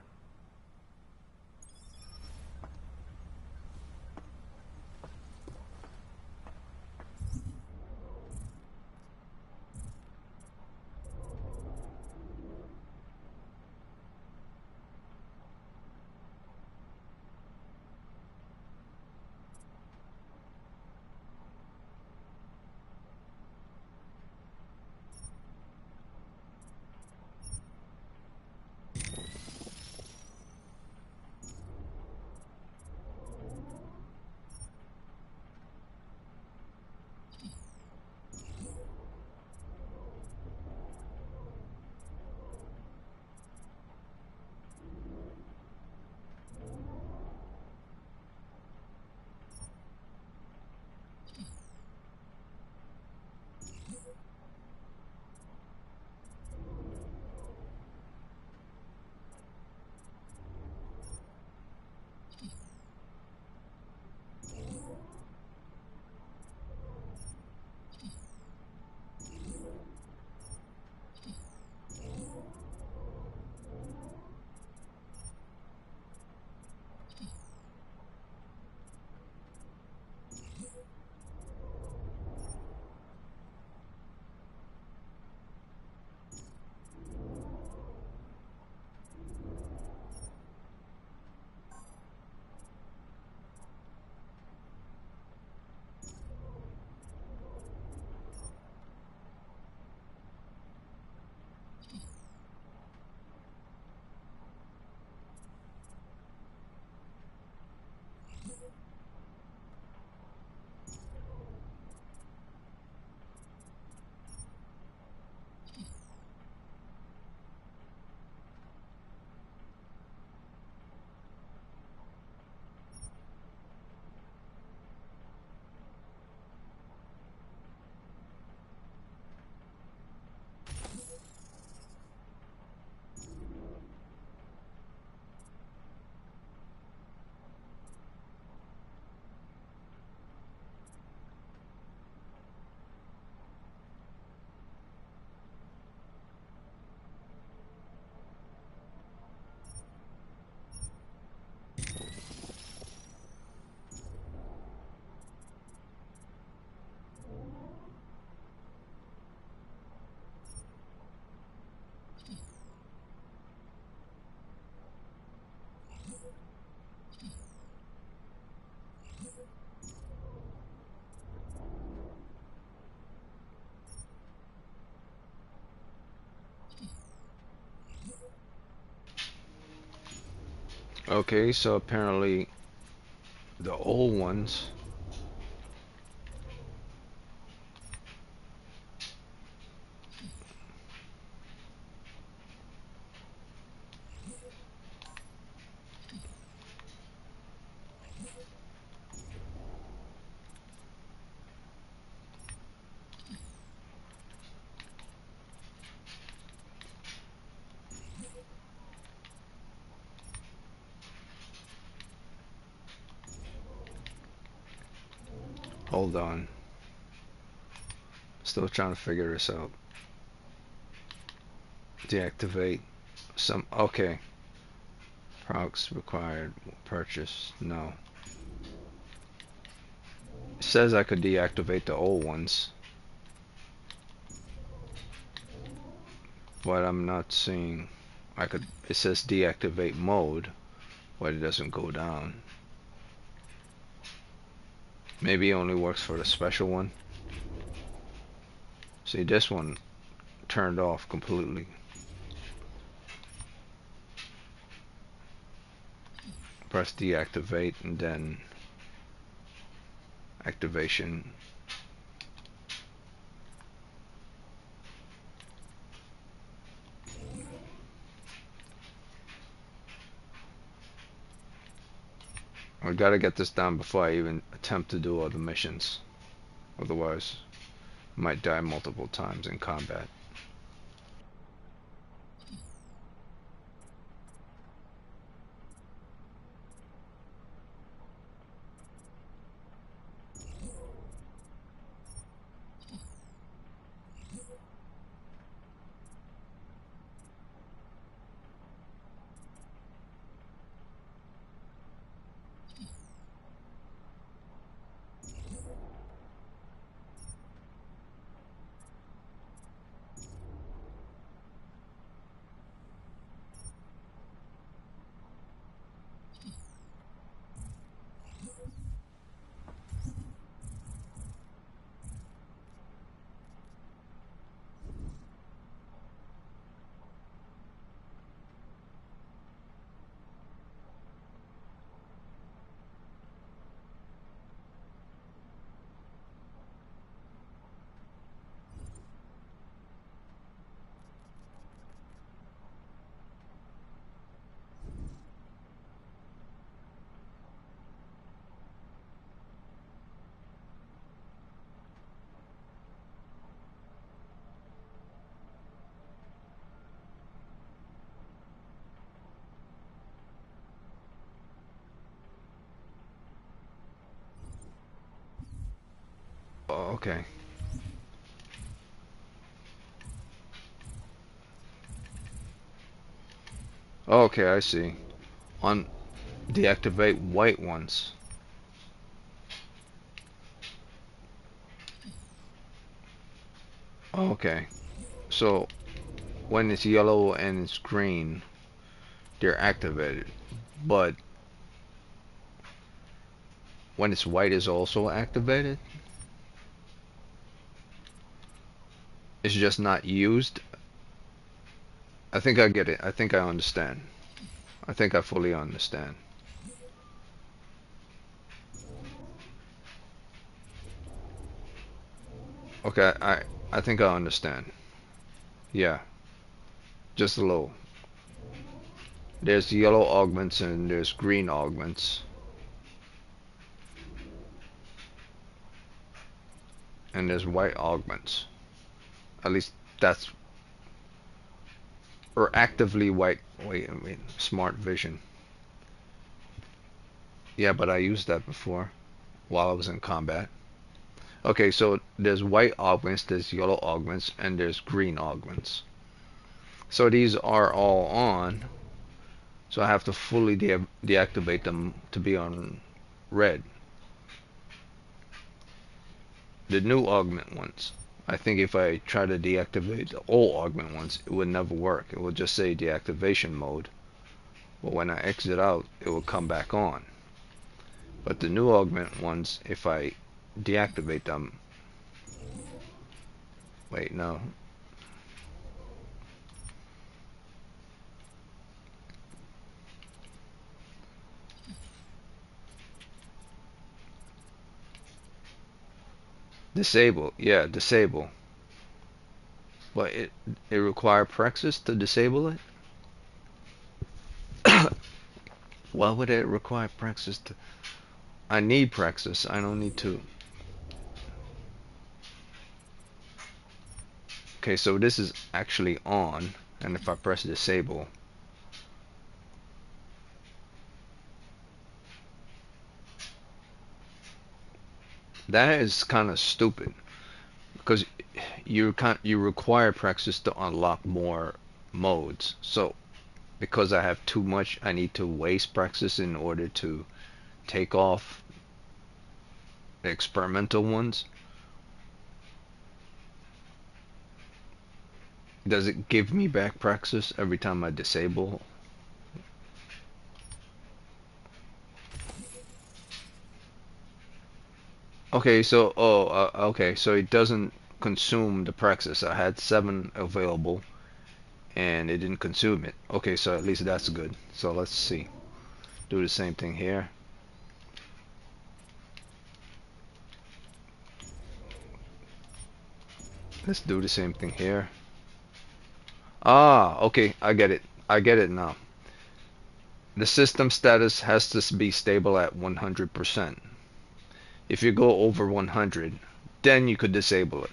Okay, so apparently the old ones. Hold on. Still trying to figure this out. Deactivate some. Okay. Products required. Purchase. No. It says I could deactivate the old ones, but I'm not seeing. I could. It says deactivate mode, but it doesn't go down. Maybe it only works for the special one. See, this one turned off completely. Press deactivate and then activation. I gotta get this done before I even attempt to do other missions. Otherwise, I might die multiple times in combat. Oh, okay. Okay, I see. On deactivate white ones. Okay. So when it's yellow and it's green, they're activated. But when it's white is also activated? It's just not used? I think I get it. I think I understand. I think I fully understand. Okay, I think I understand. Yeah, just a little. There's yellow augments and there's green augments. And there's white augments. At least that's, or actively white. Wait, I mean, smart vision. Yeah, but I used that before while I was in combat. Okay, so there's white augments, there's yellow augments, and there's green augments. So these are all on. So I have to fully deactivate them to be on red. The new augment ones. I think if I try to deactivate the old augment ones, it would never work. It would just say deactivation mode. But when I exit out, it will come back on. But the new augment ones, if I deactivate them... Wait, no. Disable. Yeah, disable. But it require Praxis to disable it? Why would it require Praxis to... I need Praxis. I don't need to... Okay, so this is actually on, and if I press disable, that is kind of stupid because you require Praxis to unlock more modes. So because I have too much, I need to waste Praxis in order to take off the experimental ones. Does it give me back Praxis every time I disable? Okay, so okay, so it doesn't consume the Praxis. I had 7 available and it didn't consume it. Okay, so at least that's good. So let's see. Do the same thing here. Let's do the same thing here. Ah, okay, I get it. I get it now. The system status has to be stable at 100%. If you go over 100, then you could disable it.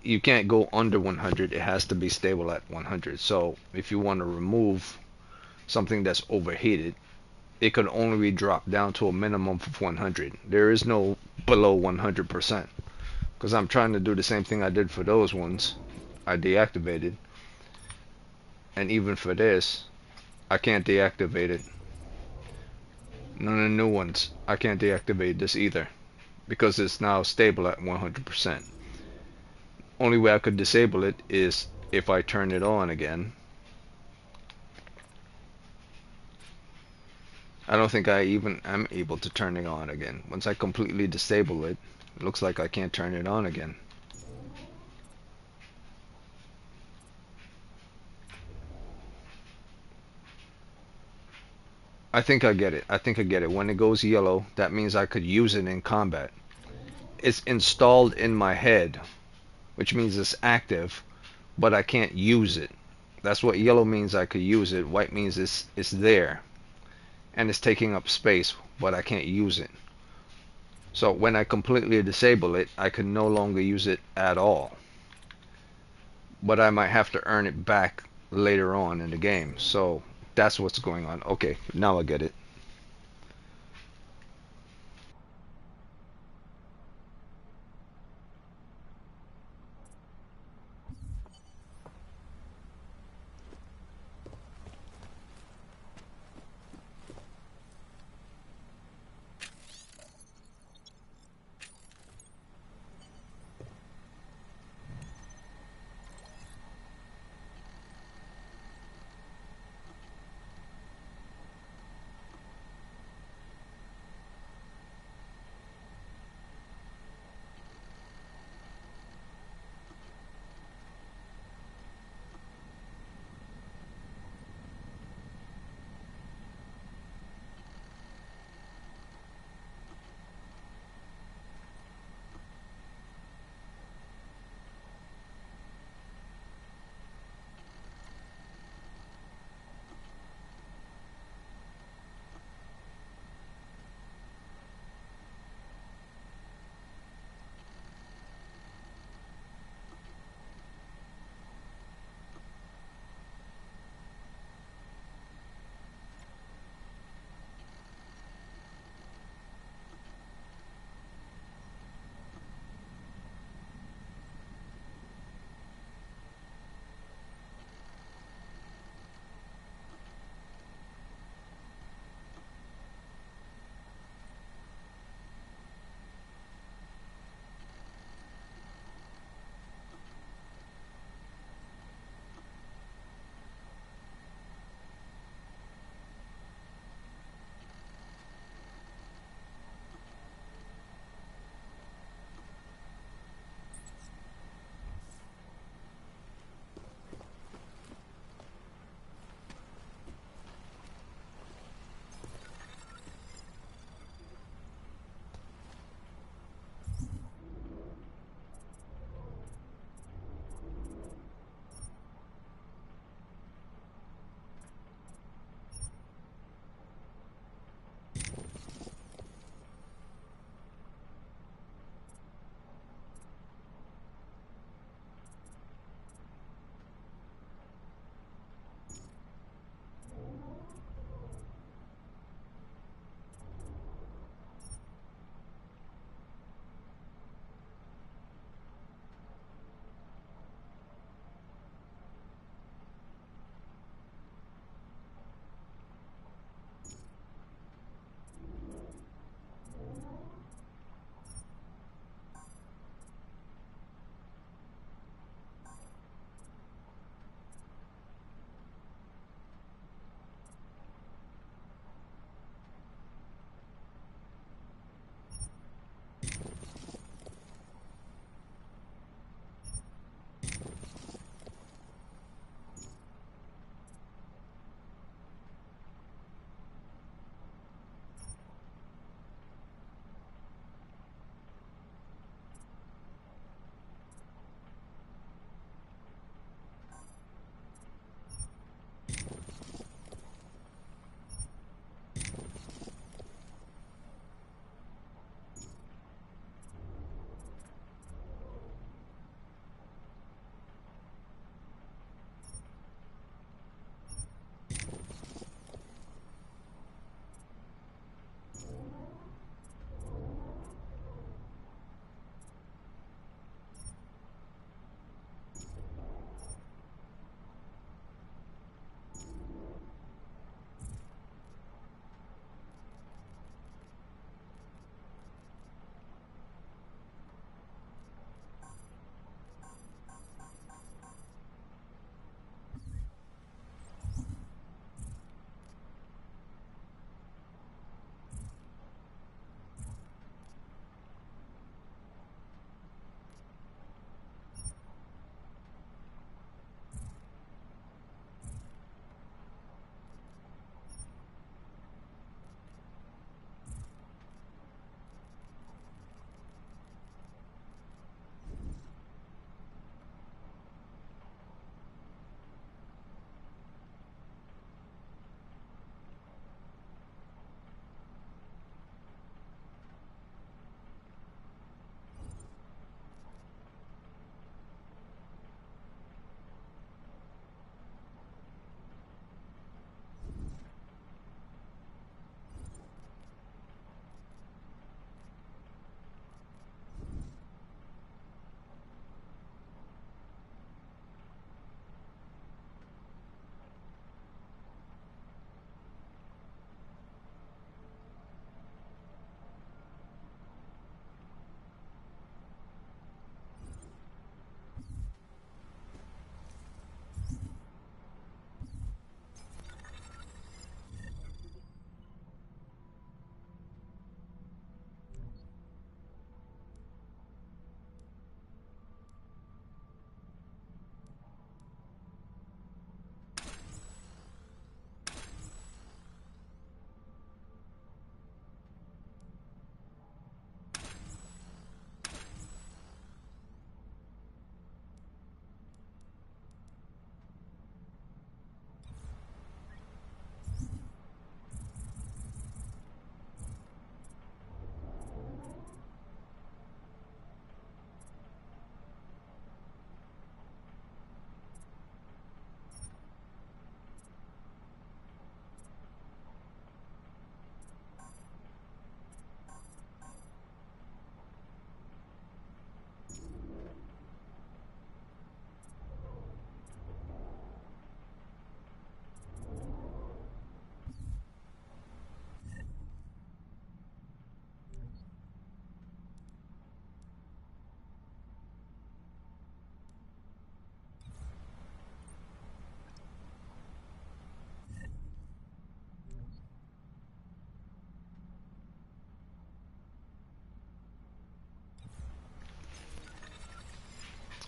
You can't go under 100. It has to be stable at 100. So if you want to remove something that's overheated, it could only be dropped down to a minimum of 100. There is no below 100%. Because I'm trying to do the same thing I did for those ones. I deactivated. And even for this, I can't deactivate it. None of the new ones, I can't deactivate this either. Because it's now stable at 100%. Only way I could disable it is if I turn it on again. I don't think I even am able to turn it on again. Once I completely disable it, it looks like I can't turn it on again. I think I get it. I think I get it. When it goes yellow, that means I could use it in combat. It's installed in my head, which means it's active, but I can't use it. That's what yellow means. I could use it. White means it's there, and it's taking up space, but I can't use it. So when I completely disable it, I can no longer use it at all. But I might have to earn it back later on in the game. So that's what's going on. Okay, now I get it.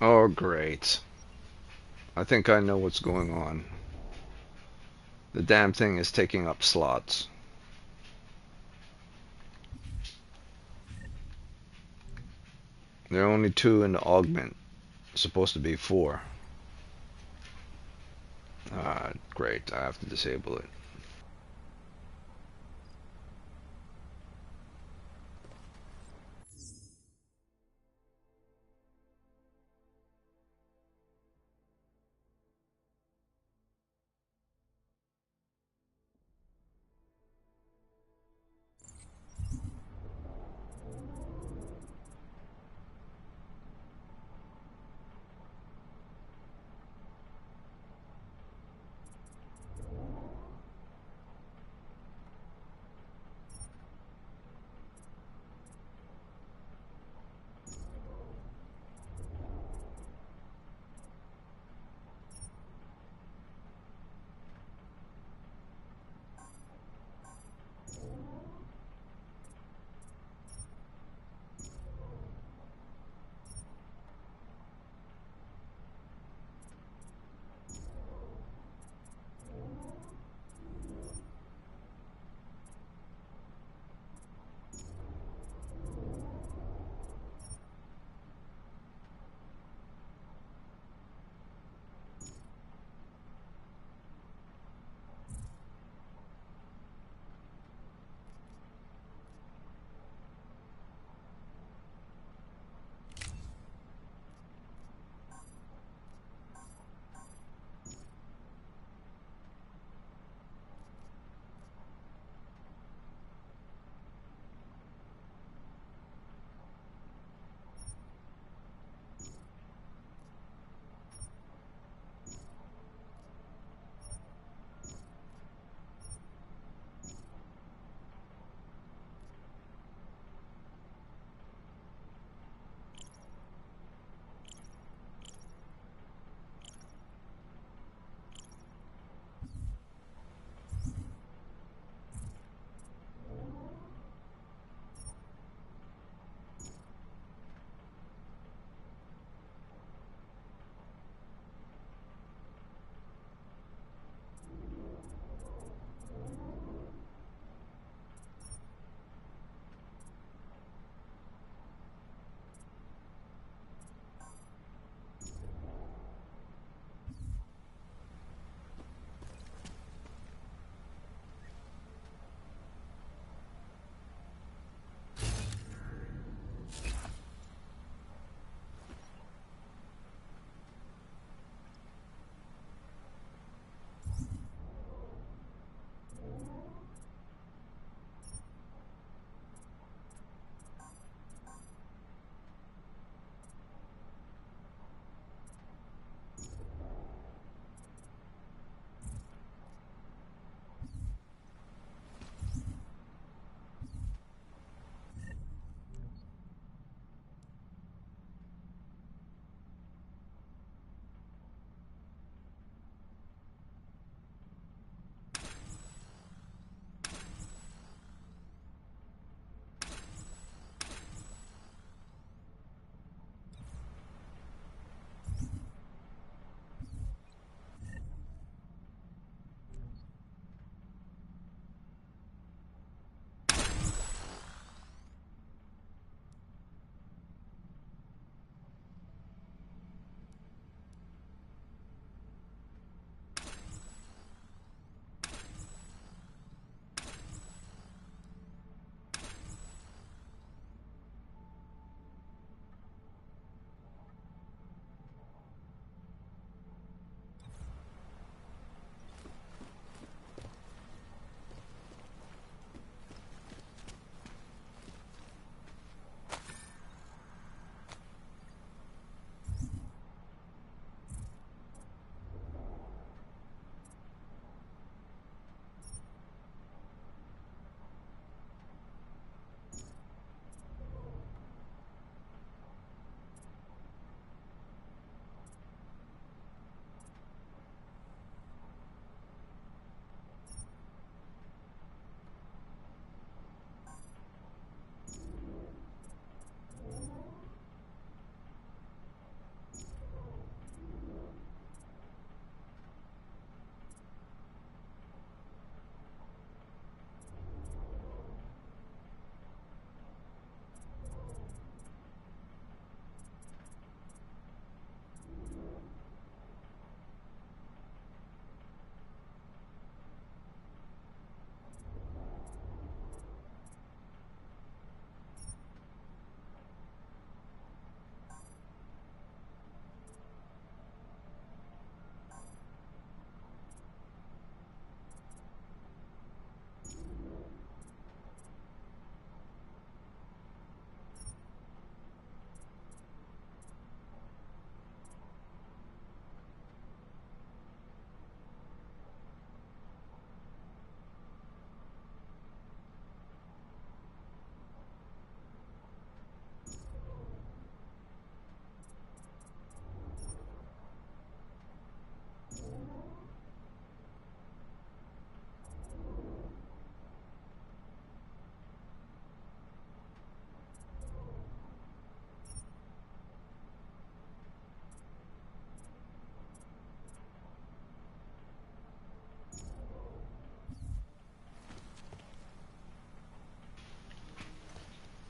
Oh, great. I think I know what's going on. The damn thing is taking up slots. There are only 2 in the augment. It's supposed to be 4. Ah, great. I have to disable it.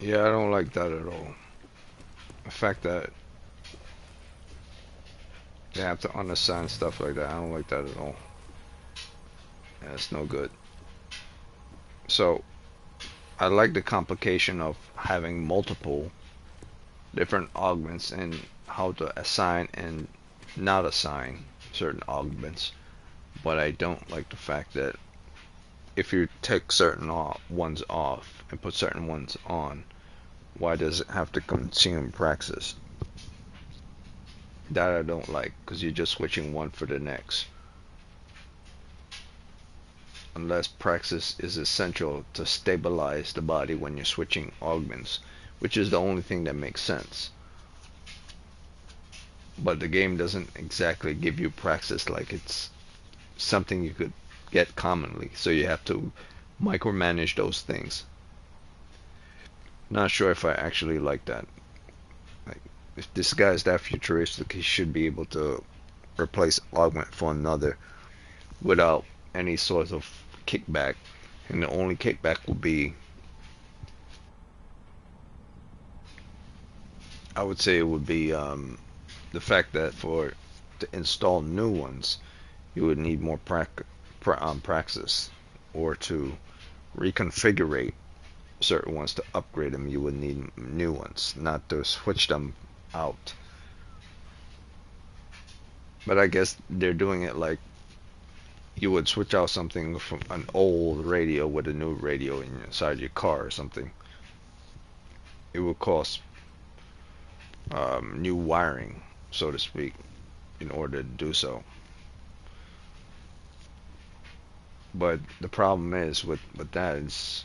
Yeah, I don't like that at all. The fact that they have to understand stuff like that, I don't like that at all. That's no good. So I like the complication of having multiple different augments and how to assign and not assign certain augments. But I don't like the fact that if you take certain ones off and put certain ones on, why does it have to consume praxis? That I don't like, because you're just switching one for the next. Unless praxis is essential to stabilize the body when you're switching augments, which is the only thing that makes sense. But the game doesn't exactly give you praxis like it's something you could get commonly, so you have to micromanage those things. Not sure if I actually like that. Like, if this guy is that futuristic, he should be able to replace augment for another without any sort of kickback, and the only kickback would be, I would say, it would be the fact that to install new ones, you would need more praxis, or to reconfigure certain ones to upgrade them, you would need new ones, not to switch them out. But I guess they're doing it like you would switch out something from an old radio with a new radio inside your car or something. It would cost new wiring, so to speak, in order to do so. But the problem is with that is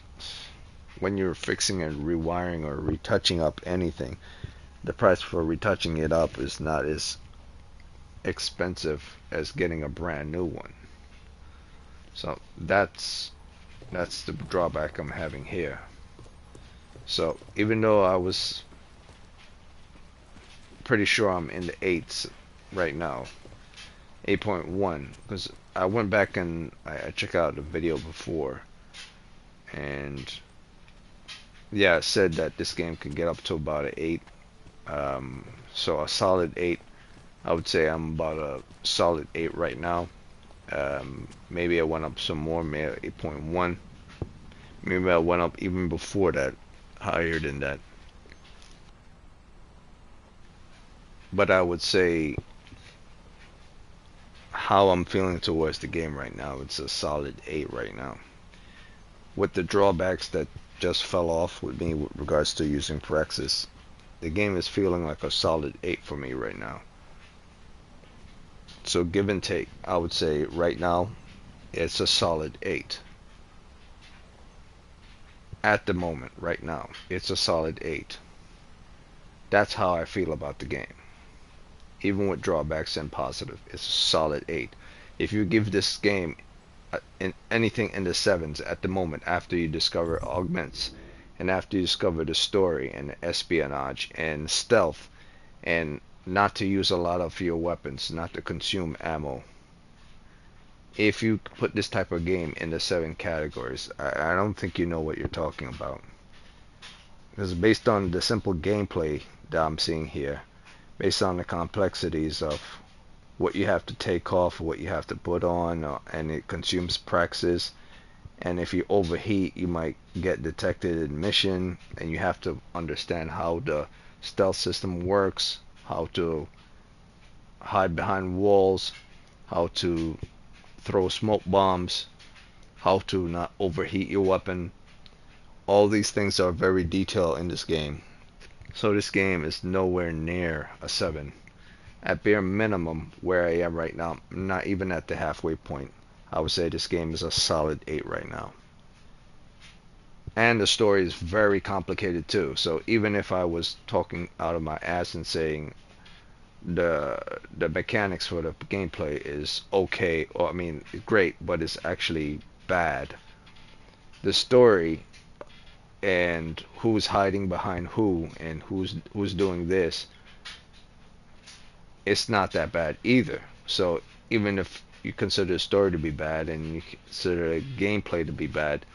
when you're fixing and rewiring or retouching up anything, the price for retouching it up is not as expensive as getting a brand new one. So that's the drawback I'm having here. So even though I was pretty sure I'm in the 8s right now, 8.1, because I went back and I checked out the video before, and yeah, it said that this game can get up to about an 8. So a solid 8. I would say I'm about a solid 8 right now. Maybe I went up some more, maybe 8.1. Maybe I went up even before that, higher than that. But I would say how I'm feeling towards the game right now, it's a solid 8 right now. With the drawbacks that just fell off with me with regards to using praxis, the game is feeling like a solid 8 for me right now. So give and take, I would say right now it's a solid 8. At the moment, right now, it's a solid 8. That's how I feel about the game. Even with drawbacks and positive, it's a solid 8. If you give this game in anything in the 7s at the moment, after you discover augments, and after you discover the story and espionage and stealth, and not to use a lot of your weapons, not to consume ammo, if you put this type of game in the 7 categories, I don't think you know what you're talking about. Because based on the simple gameplay that I'm seeing here, based on the complexities of what you have to take off, what you have to put on, and it consumes praxis, and if you overheat, you might get detected in mission, and you have to understand how the stealth system works, how to hide behind walls, how to throw smoke bombs, how to not overheat your weapon. All these things are very detailed in this game. So this game is nowhere near a 7. At bare minimum, where I am right now, not even at the halfway point, I would say this game is a solid 8 right now. And the story is very complicated too. So even if I was talking out of my ass and saying the mechanics for the gameplay is okay, or I mean great, but it's actually bad, the story and who's hiding behind who and who's doing this, it's not that bad either. So even if you consider the story to be bad and you consider the gameplay to be bad,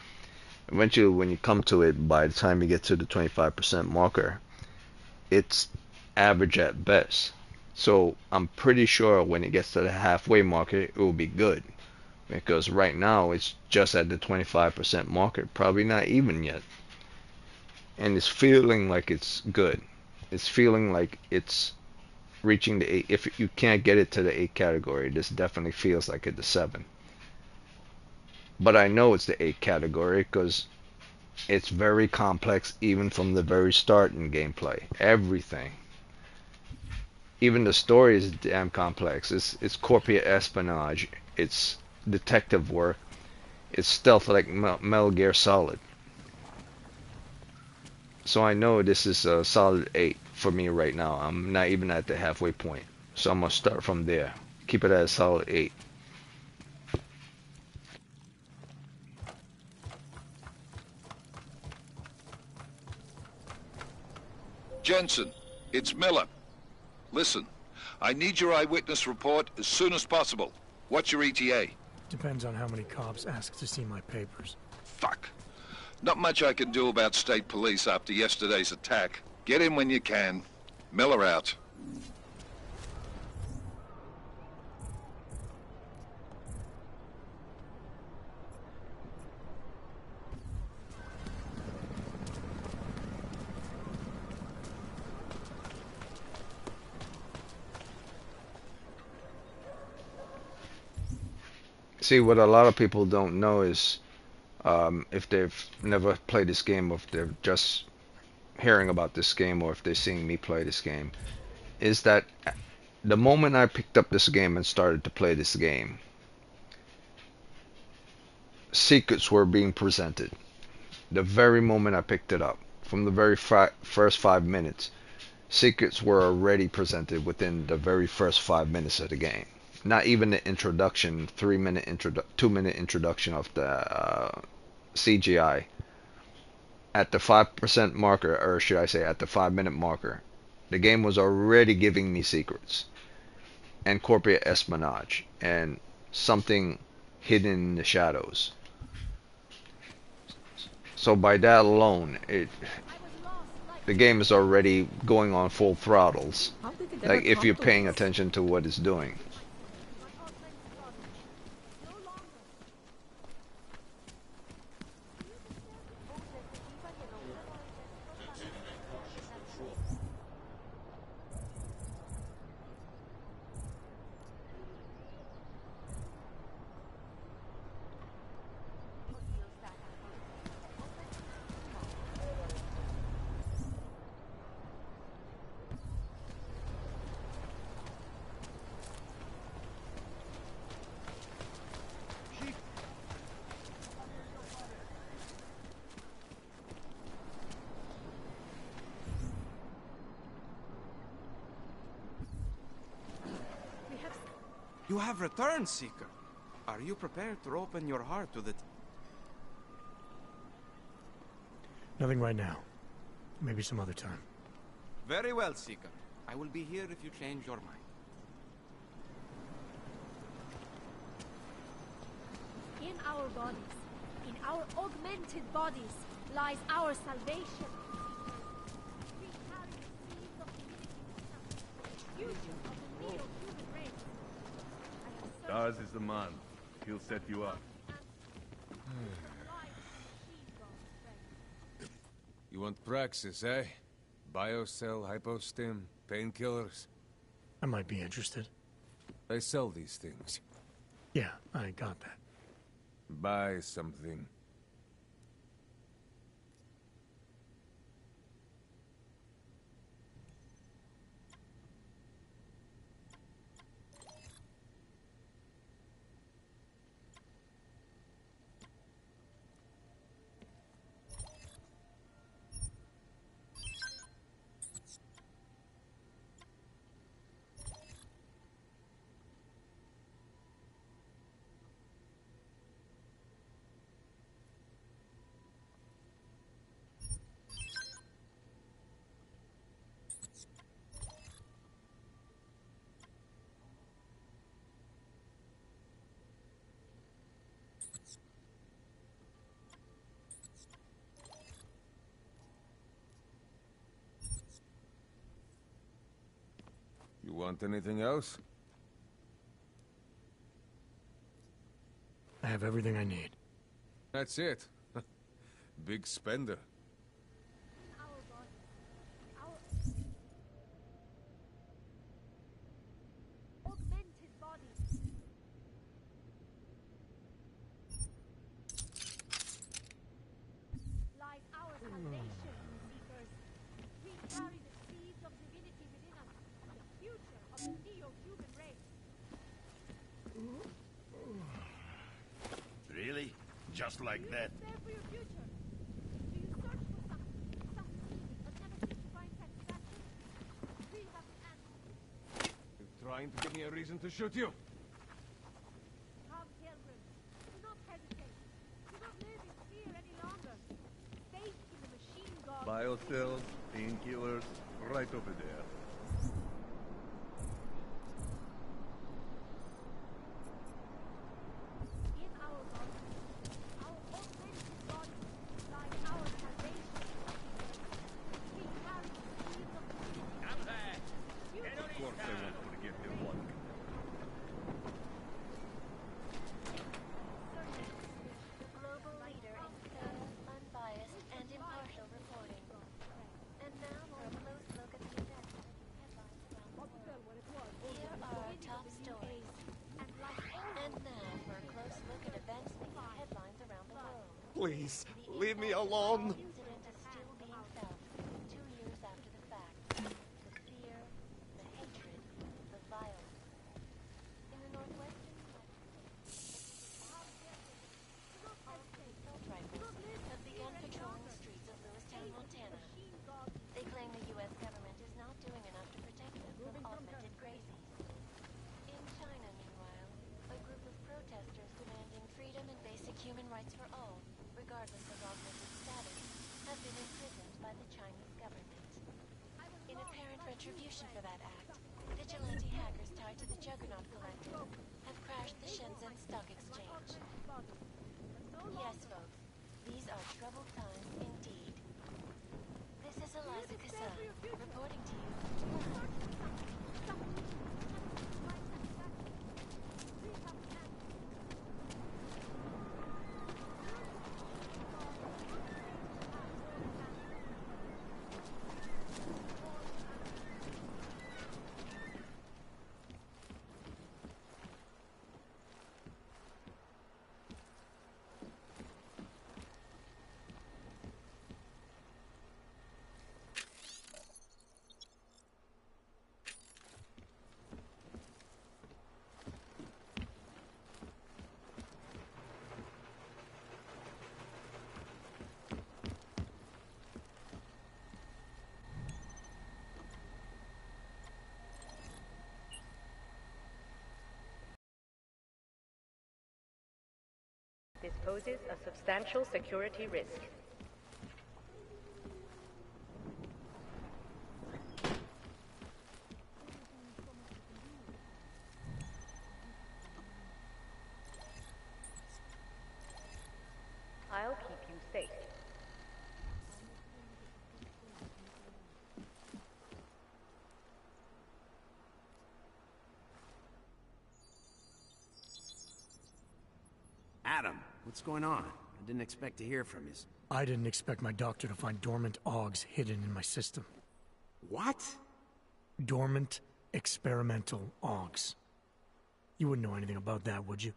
Eventually, when you come to it, by the time you get to the 25% marker, it's average at best. So I'm pretty sure when it gets to the halfway marker, it will be good. Because right now, it's just at the 25% marker, probably not even yet. And it's feeling like it's good. It's feeling like it's reaching the 8. If you can't get it to the 8 category, this definitely feels like it's the 7. But I know it's the 8 category because it's very complex even from the very start in gameplay. Everything. Even the story is damn complex. It's corporate espionage. It's detective work. It's stealth like Metal Gear Solid. So I know this is a solid 8 for me right now. I'm not even at the halfway point. So I'm going to start from there. Keep it at a solid 8. Jensen, it's Miller. Listen, I need your eyewitness report as soon as possible. What's your ETA? Depends on how many cops ask to see my papers. Fuck. Not much I can do about state police after yesterday's attack. Get in when you can. Miller out. See, what a lot of people don't know is if they've never played this game, or if they're just hearing about this game, or if they're seeing me play this game, is that the moment I picked up this game and started to play this game, secrets were being presented. The very moment I picked it up, from the very first 5 minutes, secrets were already presented within the very first 5 minutes of the game. Not even the introduction, 2 minute introduction of the CGI. At the 5% marker, or should I say at the 5 minute marker, the game was already giving me secrets and corporate espionage and something hidden in the shadows. So by that alone, the game is already going on full throttles. Like if you're paying attention to what it's doing. You have returned, Seeker. Are you prepared to open your heart to the... Nothing right now. Maybe some other time. Very well, Seeker. I will be here if you change your mind. In our bodies, in our augmented bodies, lies our salvation. We carry the seeds of the future of the neo-human race. Stars is the man. He'll set you up. You want praxis, eh? Biocell, hypostim, painkillers? I might be interested. They sell these things. Yeah, I got that. Buy something. You want anything else? I have everything I need. That's it. Big spender. Augmented bodies. Lies our salvation, seekers. We carry the seeds of divinity within us, the future of the neo-human race. Really? Just like that? Prepare for your future. Do you search for something, but never seem to find satisfaction? We have the answer. You're trying to give me a reason to shoot you? Come, pilgrims. Do not hesitate. Do not live in fear any longer. Faith in the machine god. Biocells, painkillers, right over there. In our bodies, our augmented bodies, lies our salvation. We carry the seeds of divinity. I'm back. Of course I want to forget their luck. The global leader in fair, unbiased, and impartial reporting. And now for a close look at the events headlines around the world. Here are our top stories. And now for a close look at events making headlines around the world. Please, leave me alone. The incident is still being felt 2 years after the fact. The fear, the hatred, the violence. In the northwestern assault rifles have begun patrolling the streets of Lewistown, Montana. They claim the U.S. government is not doing enough to protect them from augmented crazies. In China, meanwhile, a group of protesters demanding freedom and basic human rights for all, regardless of augmented status, have been imprisoned by the Chinese government. In apparent retribution for that act, vigilante hackers tied to the Juggernaut Collective have crashed the Shenzhen Stock Exchange. Yes, folks, these are troubled times indeed. This is Eliza Kassan, reporting to you. This poses a substantial security risk. I'll keep you safe. Adam, what's going on? I didn't expect to hear from you. I didn't expect my doctor to find dormant augs hidden in my system. What? Dormant experimental augs. You wouldn't know anything about that, would you?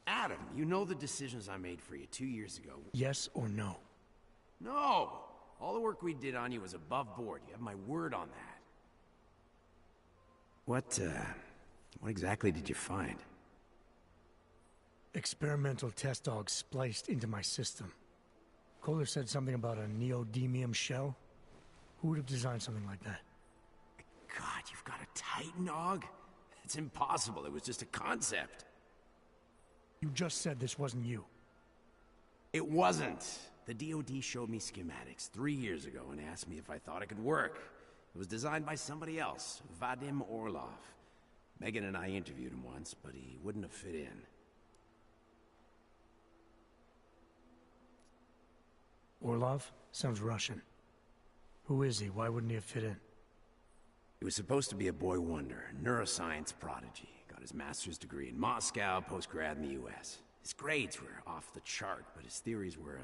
Adam, you know the decisions I made for you 2 years ago. Yes or no? No! All the work we did on you was above board. You have my word on that. What exactly did you find? Experimental test augs spliced into my system. Kohler said something about a neodymium shell. Who would have designed something like that? God, you've got a Titan aug? It's impossible. It was just a concept. You just said this wasn't you. It wasn't. The DoD showed me schematics 3 years ago and asked me if I thought it could work. It was designed by somebody else, Vadim Orlov. Megan and I interviewed him once, but he wouldn't have fit in. Orlov? Sounds Russian. Who is he? Why wouldn't he have fit in? He was supposed to be a boy wonder, neuroscience prodigy. Got his master's degree in Moscow, post-grad in the US. His grades were off the chart, but his theories were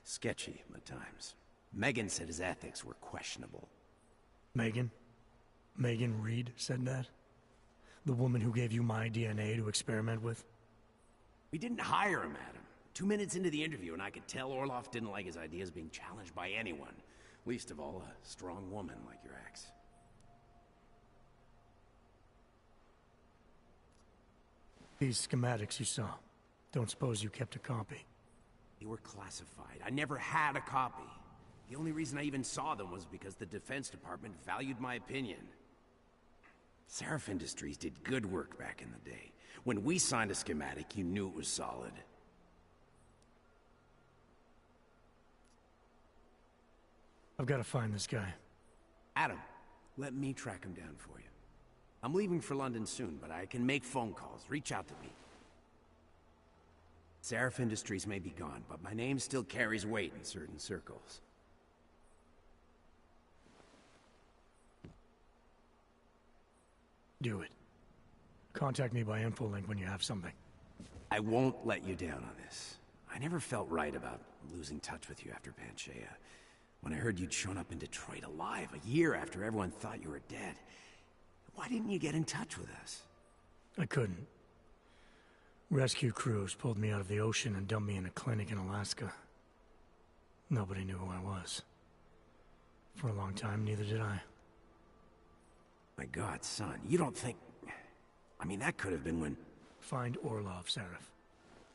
sketchy at times. Megan said his ethics were questionable. Megan? Megan Reed said that? The woman who gave you my DNA to experiment with? We didn't hire him, Adam. 2 minutes into the interview, and I could tell Orloff didn't like his ideas being challenged by anyone. Least of all, a strong woman like your ex. These schematics you saw. Don't suppose you kept a copy? They were classified. I never had a copy. The only reason I even saw them was because the Defense Department valued my opinion. Seraph Industries did good work back in the day. When we signed a schematic, you knew it was solid. I've got to find this guy. Adam, let me track him down for you. I'm leaving for London soon, but I can make phone calls. Reach out to me. Seraph Industries may be gone, but my name still carries weight in certain circles. Do it. Contact me by infolink when you have something. I won't let you down on this. I never felt right about losing touch with you after Panchea. When I heard you'd shown up in Detroit alive a year after everyone thought you were dead. Why didn't you get in touch with us? I couldn't. Rescue crews pulled me out of the ocean and dumped me in a clinic in Alaska. Nobody knew who I was. For a long time, neither did I. My God, son, you don't think... I mean, that could have been when... Find Orlov, Seraph.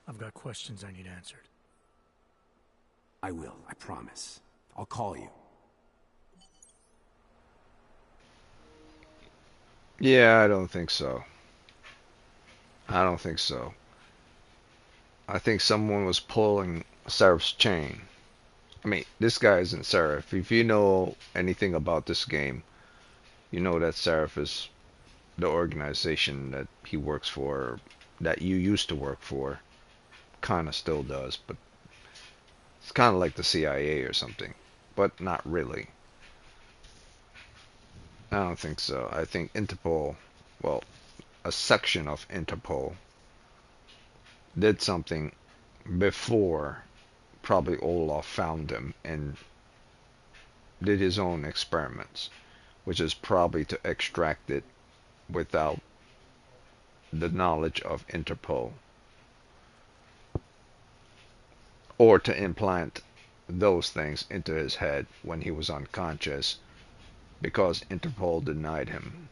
I've got questions I need answered. I will, I promise. I'll call you. Yeah, I don't think so. I don't think so. I think someone was pulling Seraph's chain. I mean, this guy isn't Seraph. If you know anything about this game, you know that Seraph is the organization that he works for, that you used to work for. Kinda still does, but it's kind of like the CIA or something, but not really. I don't think so. I think Interpol, well, a section of Interpol did something before probably Olaf found him and did his own experiments, which is probably to extract it without the knowledge of Interpol, or to implant those things into his head when he was unconscious because Interpol denied him,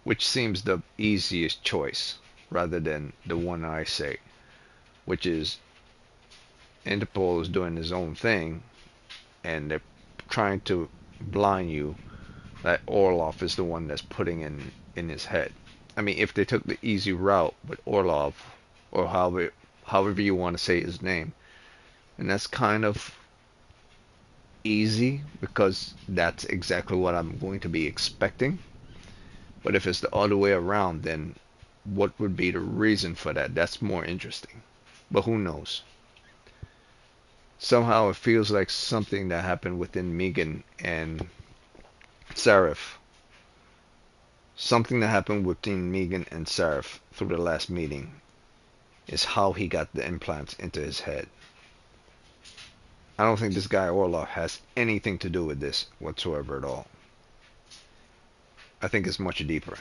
which seems the easiest choice rather than the one I say, which is Interpol is doing his own thing and they're trying to blind you that Orlov is the one that's putting in his head. I mean, if they took the easy route with Orlov, or however you want to say his name, and that's kind of easy because that's exactly what I'm going to be expecting. But if it's the other way around, then what would be the reason for that? That's more interesting. But who knows? Somehow it feels like something that happened within Megan and Seraph. Something that happened within Megan and Seraph through the last meeting is how he got the implants into his head. I don't think this guy Orlov has anything to do with this whatsoever at all. I think it's much deeper.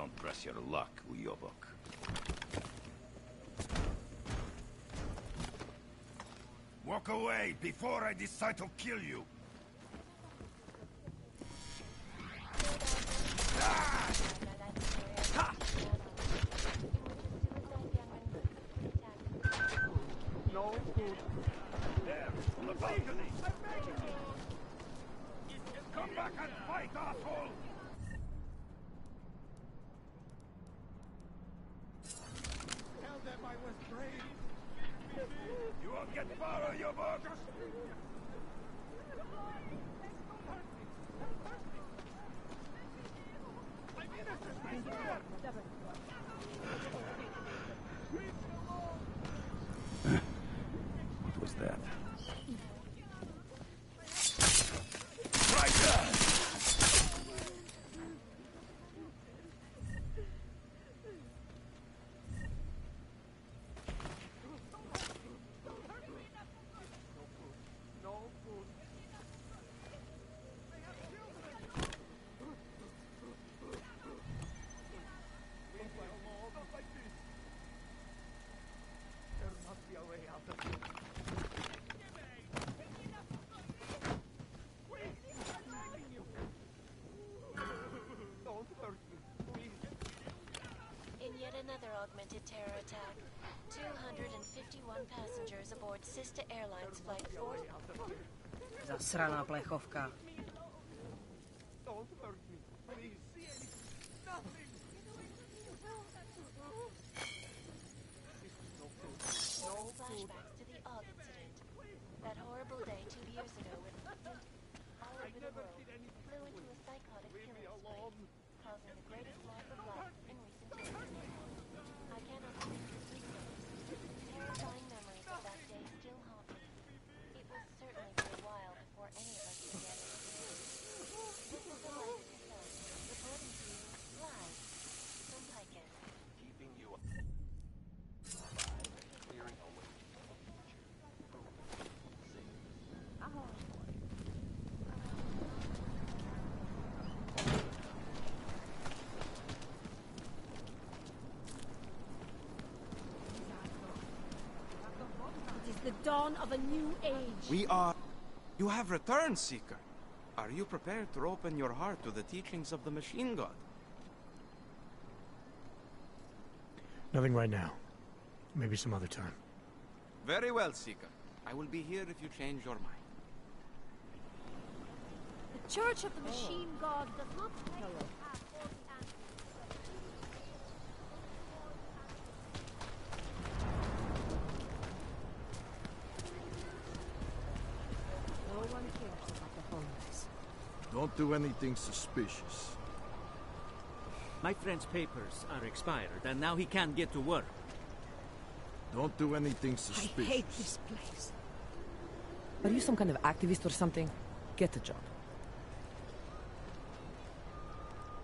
Don't press your luck, Uyobok. Walk away before I decide to kill you. No food. There, on the balcony. I'm begging you. Come back and fight, asshole! Tell them I was brave. You won't get far on your boat. I'm innocent, I swear. What was that? Right there! No food. There must be a way out of here. Don't hurt me, please. In yet another augmented terror attack, 251 passengers aboard Sister Airlines Flight 4. Zasraná plechovka. Don't hurt me, please. Nothing. Flashbacks to the Og incident. That horrible day 2 years ago when all over the world flew into a psychotic killing spree, causing the greatest loss of life in recent history. I cannot sleep for 3 days. Terrifying memories of that day still haunt me. It will certainly be a while before any of us forget it. This is the life of the sun, reporting to you live from Piken. Keeping you up. Clearing away. It is the dawn of a new age. We are... You have returned, Seeker. Are you prepared to open your heart to the teachings of the Machine God? Nothing right now. Maybe some other time. Very well, Seeker. I will be here if you change your mind. The Church of the Machine God does not claim to have all the answers. No one cares about the homeless. Don't do anything suspicious. My friend's papers are expired, and now he can't get to work. Don't do anything I suspicious. hate this place. Are you some kind of activist or something? Get a job.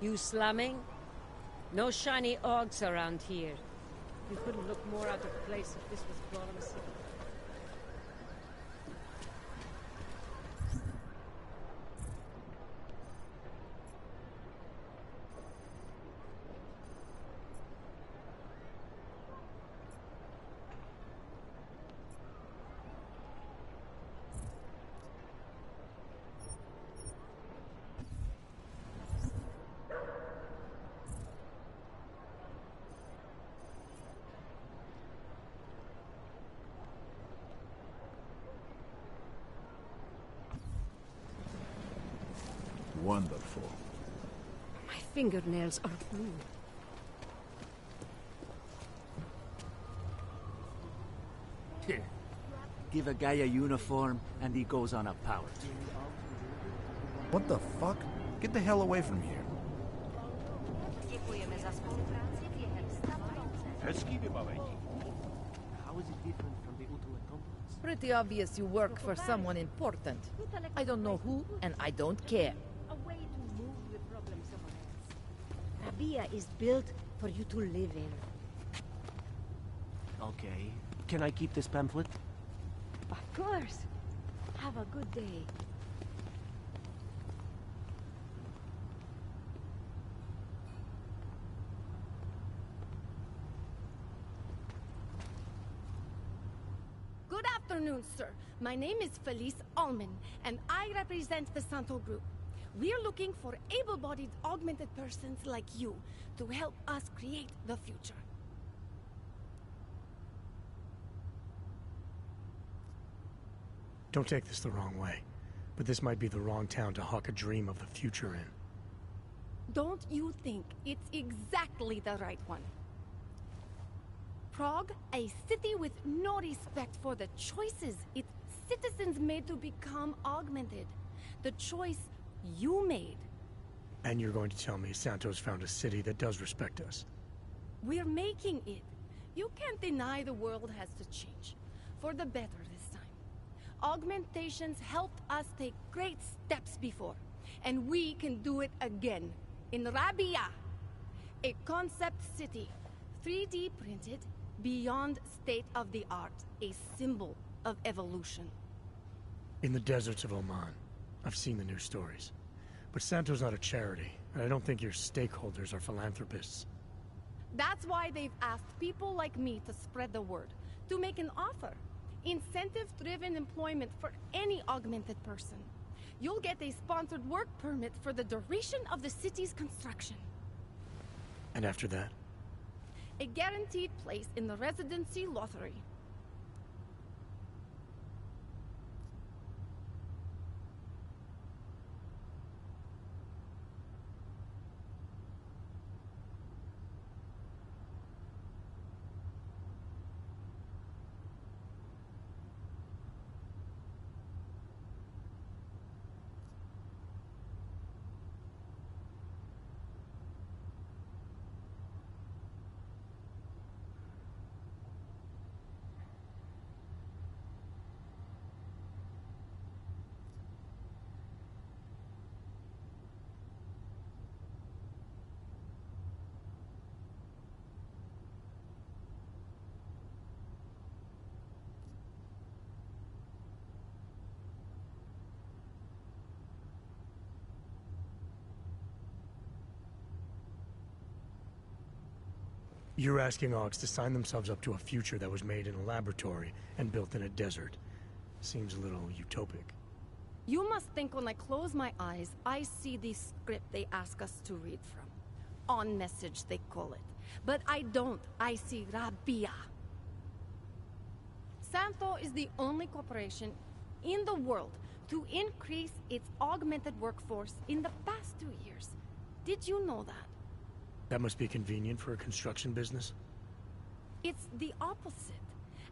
You slumming? No shiny Augs around here. You couldn't look more out of place if this was Gorham City. Wonderful. My fingernails are blue. Here. Give a guy a uniform, and he goes on a power trip. What the fuck? Get the hell away from here. How is it different from the Ultimate Complex? Pretty obvious you work for someone important. I don't know who, and I don't care. A way to move the problem somewhere else. Rabia is built for you to live in. Okay. Can I keep this pamphlet? Of course. Have a good day. afternoon, sir. My name is Felice Allman, and I represent the Santo Group. We're looking for able-bodied augmented persons like you to help us create the future. Don't take this the wrong way, but this might be the wrong town to hawk a dream of the future in. Don't you think it's exactly the right one? Prague, a city with no respect for the choices its citizens made to become augmented. The choice you made. And you're going to tell me Santos found a city that does respect us? We're making it. You can't deny the world has to change. For the better this time. Augmentations helped us take great steps before. And we can do it again. In Rabia. A concept city. 3D printed. Beyond state-of-the-art, a symbol of evolution. In the deserts of Oman. I've seen the news stories. But Santo's not a charity, and I don't think your stakeholders are philanthropists. That's why they've asked people like me to spread the word, to make an offer. Incentive-driven employment for any augmented person. You'll get a sponsored work permit for the duration of the city's construction. And after that? A guaranteed place in the residency lottery. You're asking Augs to sign themselves up to a future that was made in a laboratory and built in a desert. Seems a little utopic. You must think when I close my eyes, I see the script they ask us to read from. On message, they call it. But I don't. I see Rabia. Santo is the only corporation in the world to increase its augmented workforce in the past 2 years. Did you know that? That must be convenient for a construction business. It's the opposite.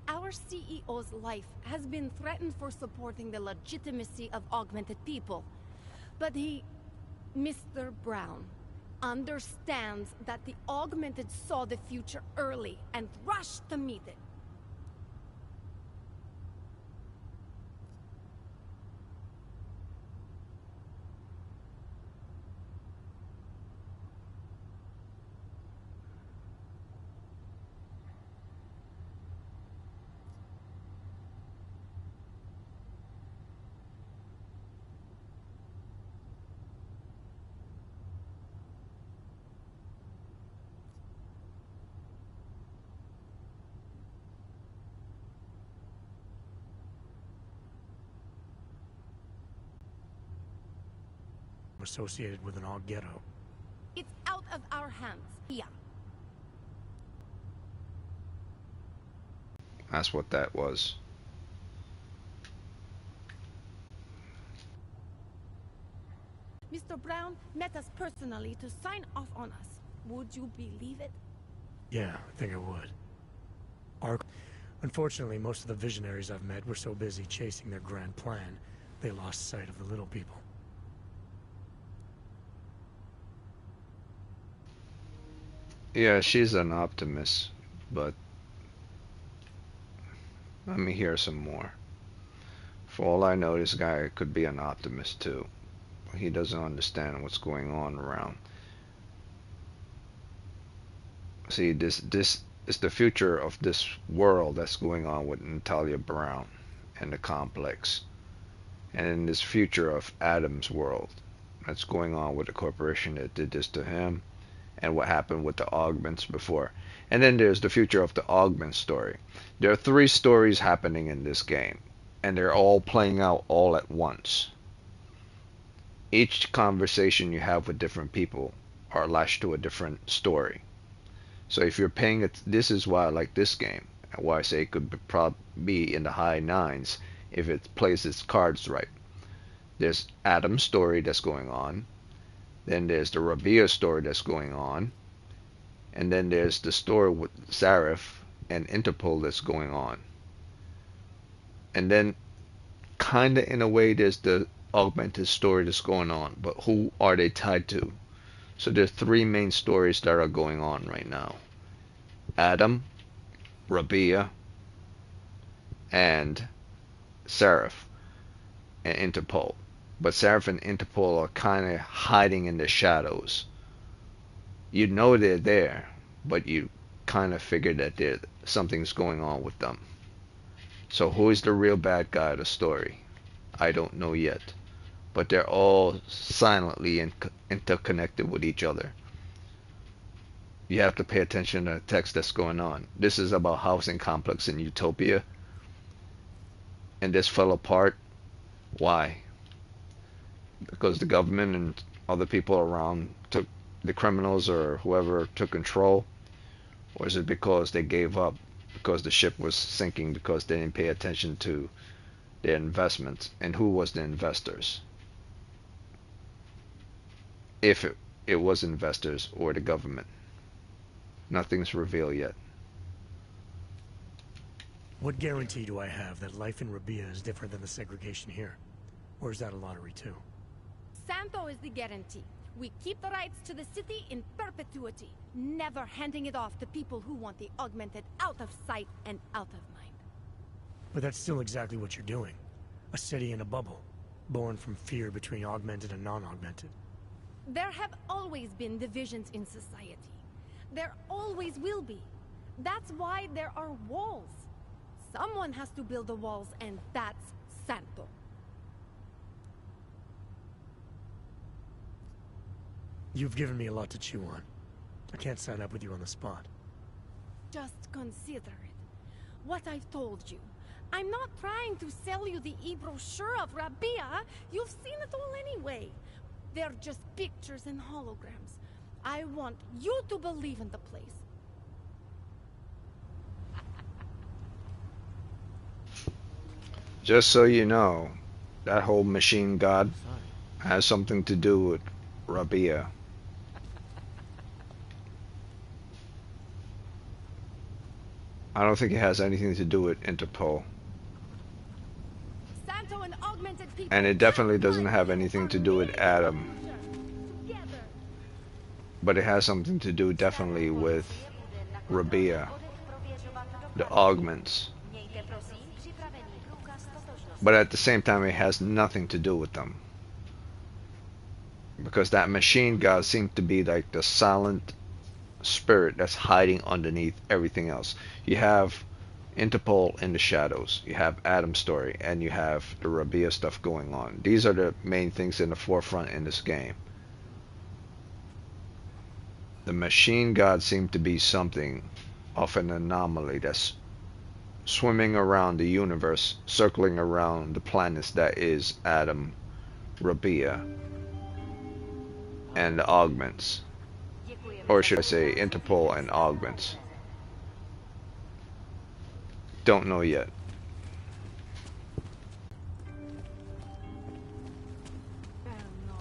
Our CEO's life has been threatened for supporting the legitimacy of augmented people. But he, Mr. Brown, understands that the augmented saw the future early and rushed to meet it. Associated with an Aug ghetto. It's out of our hands. Yeah. That's what that was. Mr. Brown met us personally to sign off on us. Would you believe it? Yeah, I think I would. Unfortunately, most of the visionaries I've met were so busy chasing their grand plan, they lost sight of the little people. Yeah, she's an optimist, but let me hear some more. For all I know, this guy could be an optimist too. He doesn't understand what's going on around. See, this is the future of this world that's going on with Natalia Brown and the complex. And in this future of Adam's world that's going on with the corporation that did this to him and what happened with the augments before. And then there's the future of the augment story. There are 3 stories happening in this game, and they're all playing out all at once. Each conversation you have with different people are lashed to a different story. So if you're paying it, this is why I like this game, and why I say it could be in the high 9s if it plays its cards right. There's Adam's story that's going on, then there's the Rabia story that's going on, and then there's the story with Zareth and Interpol that's going on. And then, kinda in a way, there's the augmented story that's going on, but who are they tied to? So there's 3 main stories that are going on right now. Adam, Rabia, and Zareth and Interpol. But Zareth and Interpol are kind of hiding in the shadows. You know they're there, but you kind of figure that something's going on with them. So who is the real bad guy of the story? I don't know yet. But they're all silently interconnected with each other. You have to pay attention to the text that's going on. This is about housing complex in Utopia. And this fell apart. Why? Because the government and other people around took the criminals or whoever took control? Or is it because they gave up? Because the ship was sinking because they didn't pay attention to their investments? And who was the investors? If it was investors or the government. Nothing's revealed yet. What guarantee do I have that life in Rabia is different than the segregation here? Or is that a lottery too? Santo is the guarantee. We keep the rights to the city in perpetuity, never handing it off to people who want the augmented out of sight and out of mind. But that's still exactly what you're doing. A city in a bubble, born from fear between augmented and non-augmented. There have always been divisions in society. There always will be. That's why there are walls. Someone has to build the walls, and that's Santo. You've given me a lot to chew on. I can't sign up with you on the spot. Just consider it. What I've told you. I'm not trying to sell you the e-brochure of Rabia. You've seen it all anyway. They're just pictures and holograms. I want you to believe in the place. Just so you know, that whole machine god has something to do with Rabia. I don't think it has anything to do with Interpol. Santo and augmented people. And it definitely doesn't have anything to do with Adam. But it has something to do definitely with Rabia, the augments. But at the same time, it has nothing to do with them. Because that machine god seems to be like the silent spirit that's hiding underneath everything else. You have Interpol in the shadows, you have Adam's story, and you have the Rabia stuff going on. These are the main things in the forefront in this game. The machine god seemed to be something of an anomaly that's swimming around the universe, circling around the planets that is Adam, Rabia, and the augments. Or should I say Interpol and augments. Don't know yet.